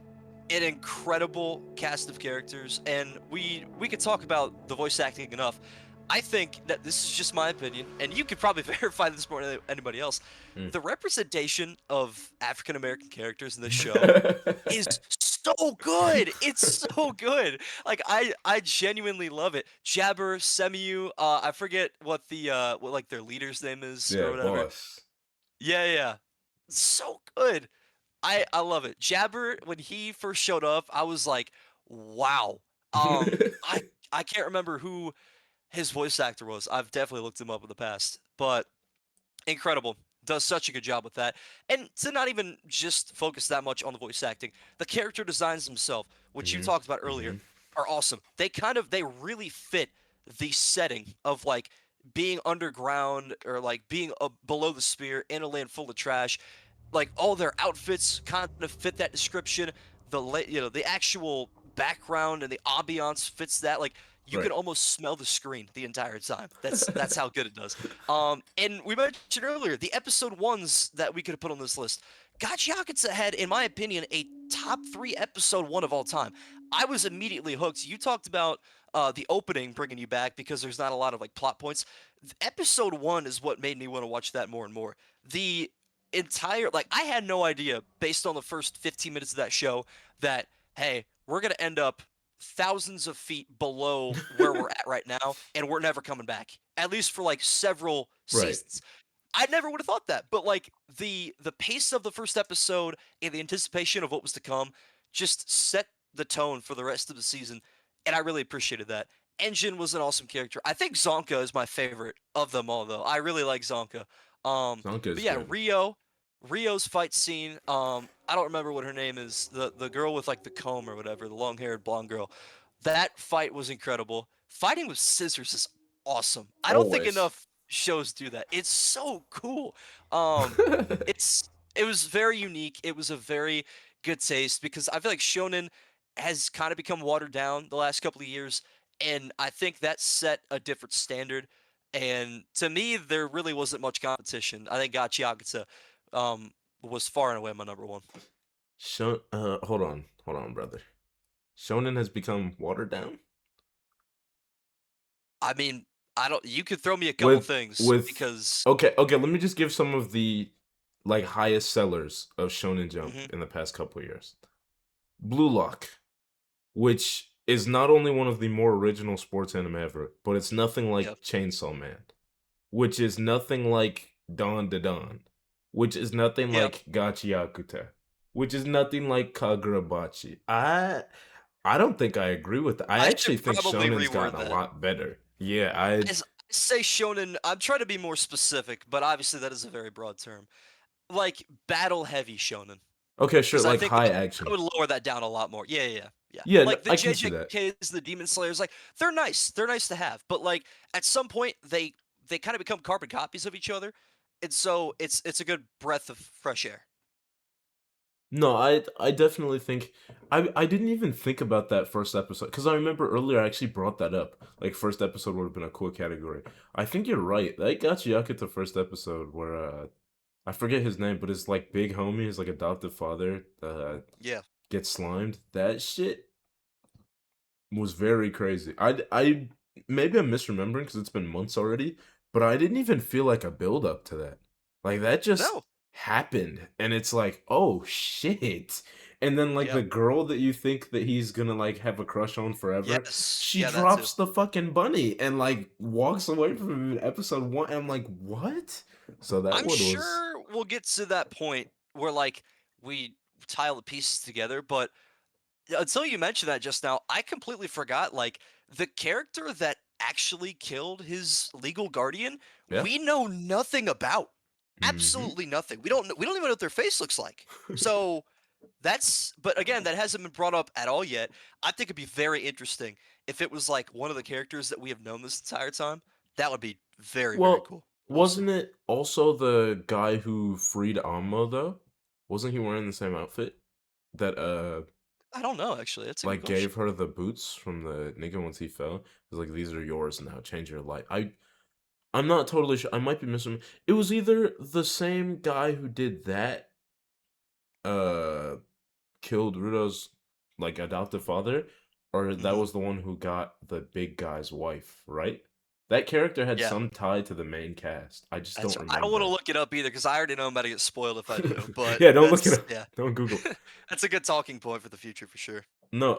an incredible cast of characters, and we could talk about the voice acting enough. I think that this is just my opinion, and you could probably verify this more than anybody else. The representation of African American characters in this show is so good. It's so good. Like, I genuinely love it. Jabber, Semiu, I forget what the what like their leader's name is or whatever. Boss. Yeah. So good. I love it. Jabber, when he first showed up, I was like, wow. I can't remember who his voice actor was. I've definitely looked him up in the past, but incredible. Does such a good job with that. And to not even just focus that much on the voice acting, the character designs themselves, which you talked about earlier, are awesome. They really fit the setting of like being underground, or like being below the spear in a land full of trash. Like, all their outfits kind of fit that description. The actual background and the ambiance fits that. Like, you can almost smell the screen the entire time. That's how good it does. And we mentioned earlier the episode 1s that we could have put on this list. Gotchi Akatsu had, in my opinion, a top 3 episode 1 of all time. I was immediately hooked. You talked about the opening bringing you back because there's not a lot of like plot points. Episode 1 is what made me want to watch that more and more. The entire, like, I had no idea based on the first 15 minutes of that show that, hey, we're gonna end up thousands of feet below where we're at right now, and we're never coming back, at least for like several seasons. I never would have thought that, but like the pace of the first episode and the anticipation of what was to come just set the tone for the rest of the season, and I really appreciated that. Engine was an awesome character. I think Zonka is my favorite of them all, though. I really like Zonka. But yeah, good. Rio's fight scene. I don't remember what her name is. The girl with like the comb or whatever, the long-haired blonde girl. That fight was incredible. Fighting with scissors is awesome. I don't think enough shows do that. It's so cool. It was very unique. It was a very good taste, because I feel like shonen has kind of become watered down the last couple of years, and I think that set a different standard. And to me, there really wasn't much competition. I think Gotchi Akatsu was far and away my number 1. Hold on, brother. Shonen has become watered down? I mean, I don't. You could throw me a couple things because. Okay. Let me just give some of the like highest sellers of Shonen Jump in the past couple of years. Blue Lock, which is not only one of the more original sports anime ever, but it's nothing Yeah. like Chainsaw Man, which is nothing like Don to Don, which is nothing Yeah. like Gachiakuta, which is nothing like Kagurabachi. I don't think I agree with that. I I actually should think probably Shonen's reword gotten a that. lot better. Yeah, I Say shonen. I'm trying to be more specific, but obviously that is a very broad term. Like battle heavy shonen, okay, sure, because I like think high I action. would lower that down a lot more. Yeah, yeah. Yeah, Like the I can see that. JJKs, the Demon Slayers, like they're nice. They're nice to have, but like at some point they kind of become carbon copies of each other, and so it's a good breath of fresh air. No, I definitely think I didn't even think about that first episode because I remember earlier I actually brought that up. Like first episode would have been a cool category. I think you're right. That got you at the first episode where I forget his name, but his like big homie, his like adoptive father, Yeah. gets slimed. That shit was very crazy. I maybe I'm misremembering because it's been months already, but I didn't even feel like a build up to that. Like that just No. happened, and it's like, oh shit. And then like Yeah. the girl that you think that he's gonna like have a crush on forever, Yes. she Yeah, that too. drops the fucking bunny and like walks away from him in episode one. And I'm like, what? So that I'm one was sure we'll get to that point where like we tie all the pieces together, but until you mentioned that just now, I completely forgot like the character that actually killed his legal guardian, yeah. we know nothing about. Mm-hmm. Absolutely nothing. We don't even know what their face looks like. So that's but again, that hasn't been brought up at all yet. I think it'd be very interesting if it was like one of the characters that we have known this entire time. That would be very, very Well, cool. We'll see. wasn't it also the guy who freed Amo though? Wasn't he wearing the same outfit that I don't know actually. That's a good like question. gave her the boots from the nigga once he fell? It was like these are yours now, change your life. I'm not totally sure. I might be missing. It was either the same guy who did that uh killed Rudo's like adoptive father, or that Hmm. was the one who got the big guy's wife, right? That character had Yeah. some tie to the main cast. I just That's don't I don't wanna remember. look it up either because I already know I'm about to get spoiled if I do, but Yeah, don't look it that's up. yeah. Don't Google. That's a good talking point for the future for sure. No,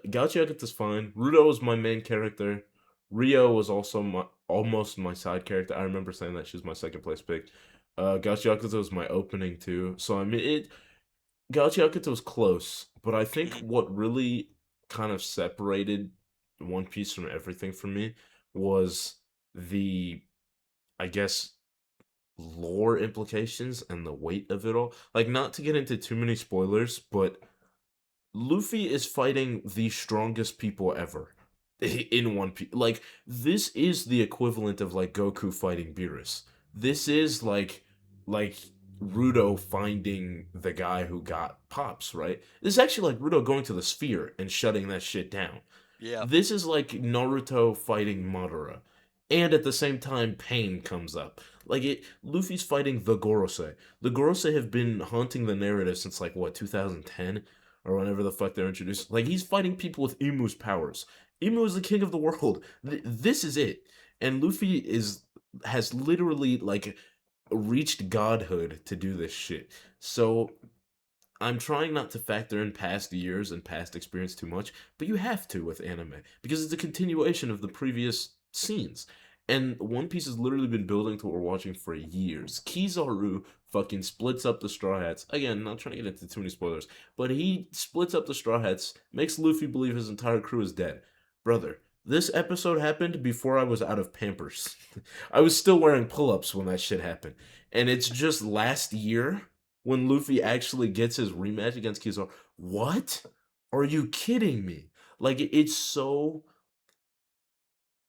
Gauchiaget is fine. Rudo was my main character. Rio was also my almost my side character. I remember saying that she was my second place pick. Gauchiaget was my opening too. So I mean it Gauchiaget was close, but I think Mhm. what really kind of separated One Piece from everything for me was the I guess lore implications and the weight of it all. Like not to get into too many spoilers, but Luffy is fighting the strongest people ever in One Piece. Like this is the equivalent of like Goku fighting Beerus. This is like Rudo finding the guy who got Pops, right? This is actually like Rudo going to the sphere and shutting that shit down. Yeah. This is like Naruto fighting Madara. And at the same time, Pain comes up. Like it, Luffy's fighting the Gorosei. The Gorosei have been haunting the narrative since like what 2010 or whenever the fuck they're introduced. Like he's fighting people with Imu's powers. Imu is the king of the world. This is it. And Luffy is has literally like reached godhood to do this shit. So I'm trying not to factor in past years and past experience too much, but you have to with anime because it's a continuation of the previous scenes. And One Piece has literally been building to what we're watching for years. Kizaru fucking splits up the Straw Hats. Again, not trying to get into too many spoilers, but he splits up the Straw Hats, makes Luffy believe his entire crew is dead. Brother, this episode happened before I was out of Pampers. I was still wearing pull ups when that shit happened. And it's just last year when Luffy actually gets his rematch against Kizaru. What? Are you kidding me? Like it's so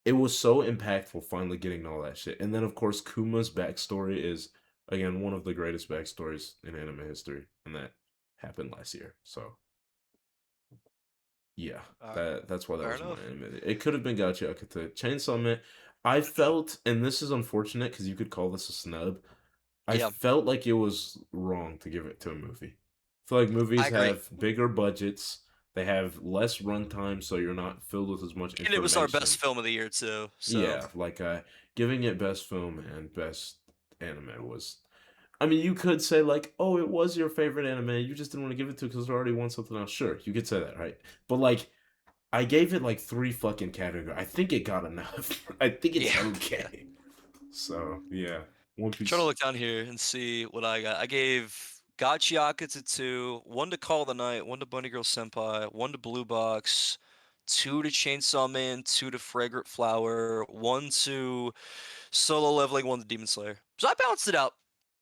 it was so impactful finally getting all that shit. And then of course Kuma's backstory is again one of the greatest backstories in anime history, and that happened last year. So yeah, Uh, that's why that Fair was my enough. anime. It could have been Gacha Akata. Chainsaw Man. I felt, and this is unfortunate because you could call this a snub. I Yeah, felt like it was wrong to give it to a movie. I feel like I movies agree. have bigger budgets, they have less runtime, so you're not filled with as much And it was our best information. film of the year too. So Yeah, like giving it best film and best anime was. I mean, you could say like, "Oh, it was your favorite anime. You just didn't want to give it to because it already won something else." Sure, you could say that, right? But like, I gave it like 3 fucking categories. I think it got enough. I think it's Yeah, yeah. okay. So yeah, One Trying to Piece. look down here and see what I got. I gave Gachiaka to 2, 1 to Call the Night, 1 to Bunny Girl Senpai, 1 to Blue Box, 2 to Chainsaw Man, 2 to Fragrant Flower, 1 to Solo Leveling, 1 to Demon Slayer. So I balanced it out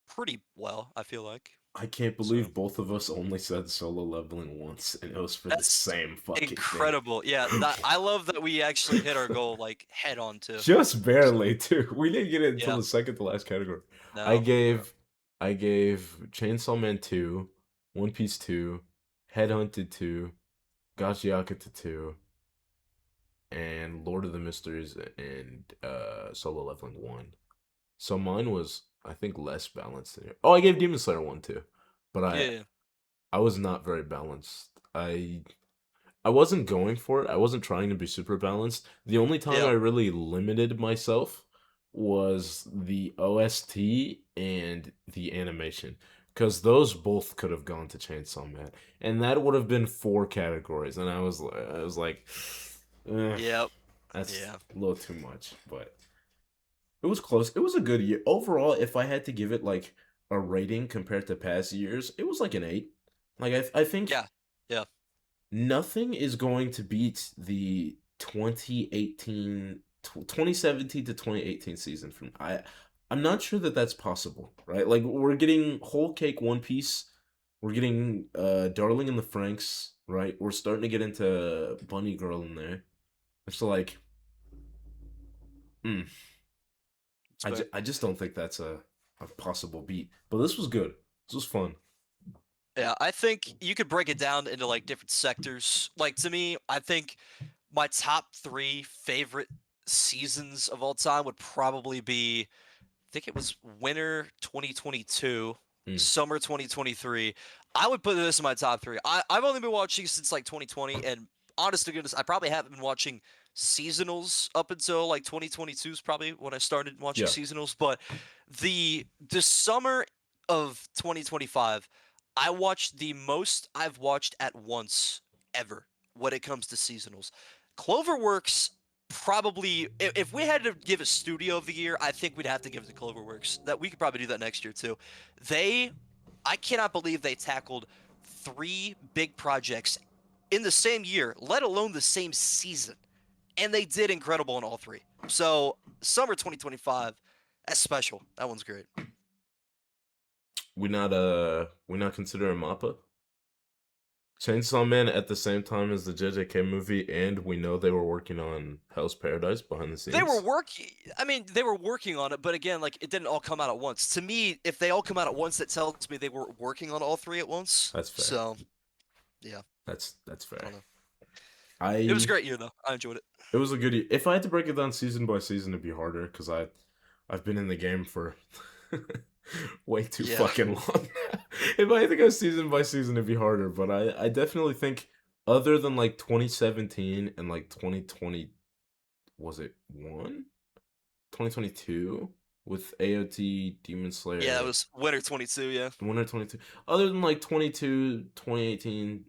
pretty well, I feel like. I can't So believe both of us only said Solo Leveling once, and it was for the that's same fucking thing. incredible. Yeah, that I love that we actually hit our goal like head on too. Just So barely, too. We didn't get it until yeah, the second to last category. I no, no. gave I gave Chainsaw Man 2, One Piece 2, Headhunted 2, Gachiaka to 2, and Lord of the Mysteries and Solo Leveling 1. So mine was, I think, less balanced than yours. Oh, I gave Demon Slayer 1 too. But Yeah, I was not very balanced. I wasn't going for it. I wasn't trying to be super balanced. The only time yeah, I really limited myself was the OST and the animation, because those both could have gone to Chainsaw Man, and that would have been 4 categories. And I was like, eh, yeah, that's yeah, a little too much. But it was close. It was a good year overall. If I had to give it like a rating compared to past years, it was like an 8. Like I think yeah, yeah, nothing is going to beat the 2017 to 2018 season from I'm not sure that that's possible, right? Like we're getting Whole Cake One Piece, we're getting Darling in the Franxx, right? We're starting to get into Bunny Girl in there. It's like mm, it's fair. I just don't think that's a possible beat. But this was good. This was fun. Yeah, I think you could break it down into like different sectors. Like to me, I think my top 3 favorite seasons of all time would probably be I think it was winter 2022, Mm, summer 2023. I would put this in my top 3. I've only been watching since like 2020, and honest to goodness, I probably haven't been watching seasonals up until like 2022 is probably when I started watching yeah, seasonals. But the summer of 2025, I watched the most I've watched at once ever when it comes to seasonals. Cloverworks probably if we had to give a studio of the year, I think we'd have to give it to Cloverworks. That we could probably do that next year too. They I cannot believe they tackled 3 big projects in the same year, let alone the same season. And they did incredible in all 3. So, summer 2025, that's special. That one's great. we not considering Mappa. Chainsaw Man at the same time as the JJK movie, and we know they were working on Hell's Paradise behind the They were scenes. working I mean, they were working on it, but again, like it didn't all come out at once. To me, if they all come out at once, that tells me they were working on all 3 at once. That's fair. So, yeah, That's I fair. don't know. It was a I great year though. I enjoyed it. It was a good. If I had to break it down season by season, it'd be harder because I've been in the game for way too Yeah. fucking long. If I had to go season by season, it'd be harder. But I definitely think other than like 2017 and like 2020, was it 2022 with AOT Demon Yeah, it Slayer was winter 22, yeah. Winter 22. Other than like 2018,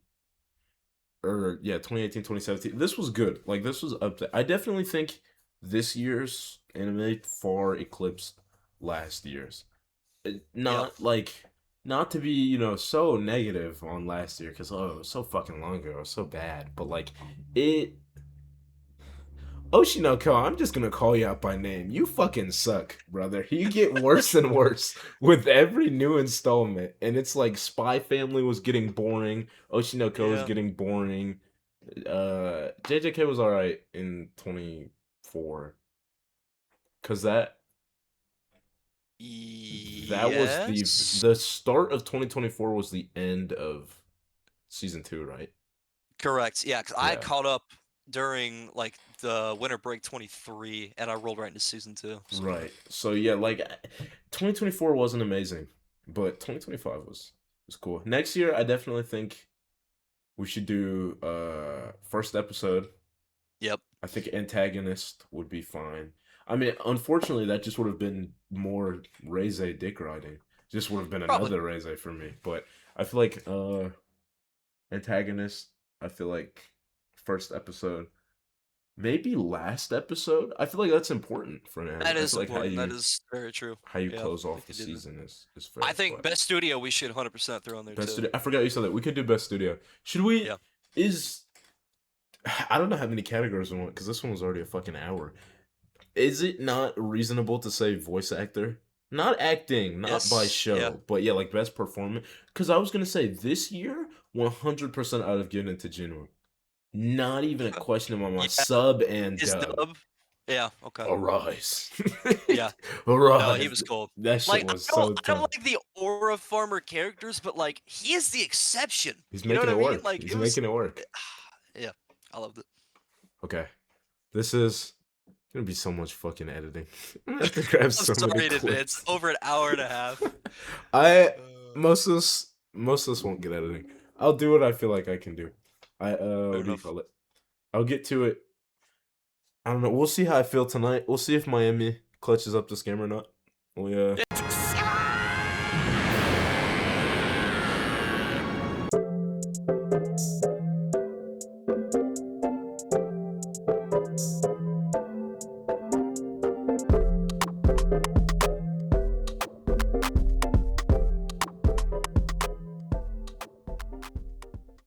or yeah, 2018, 2017. This was good. Like this was up there. I definitely think this year's anime far eclipsed last year's. Yeah. Not like not to be, you know, so negative on last year cuz oh, it was so fucking long ago, it was so bad, but like it Oshinoko, I'm just gonna call you out by name. You fucking suck, brother. You get worse and worse with every new installment. And it's like Spy Family was getting boring. Oshinoko was Yeah. getting boring. JJK was alright in 24. Cause that was Yes. the start of 2024 was the end of season 2, right? Correct. Yeah, cuz I Yeah. caught up during like the winter break 23 and I rolled right into season 2. So, Right. So yeah, like 2024 wasn't amazing, but 2025 was cool. Next year, I definitely think we should do first episode. yep. I think antagonist would be fine. I mean, unfortunately, that just would have been more Reze dick riding. Just would have been Probably. another Reze for me. But I feel like antagonist. I feel like first episode, maybe last episode. I feel like that's important for an anime. That I is feel like important. That is very true. how you Yeah, close we off the could do that. season is fair. I think But best studio we should 100% throw on there best too. studio. I forgot you said that. We could do best studio. Should we? Yeah. I don't know how many categories we want because this one was already a fucking hour. Is it not reasonable to say voice actor? Not acting, not by Yes. show, Yeah. but yeah, like best performance. Because I was gonna say this year, 100% I'd have given it to Jinwoo. Not even a question among my Yeah. sub and His dub. dub. Yeah. Okay. Arise. Yeah. Arise. No, he was cool. That shit Like, was so I don't tough. like the aura farmer characters, but like he is the exception. He's You know making what it I mean? work. Like He's it was. making it work. Yeah, I loved it. Okay. This is gonna be so much fucking editing. I'm gonna have to grab I'm so sorry many in advance. clips. Over an hour and a half. Most of this won't get editing. I'll do what I feel like I can do. What do you enough. call it? I'll get to it. I don't know. We'll see how I feel tonight. We'll see if Miami clutches up this game or not. Yeah.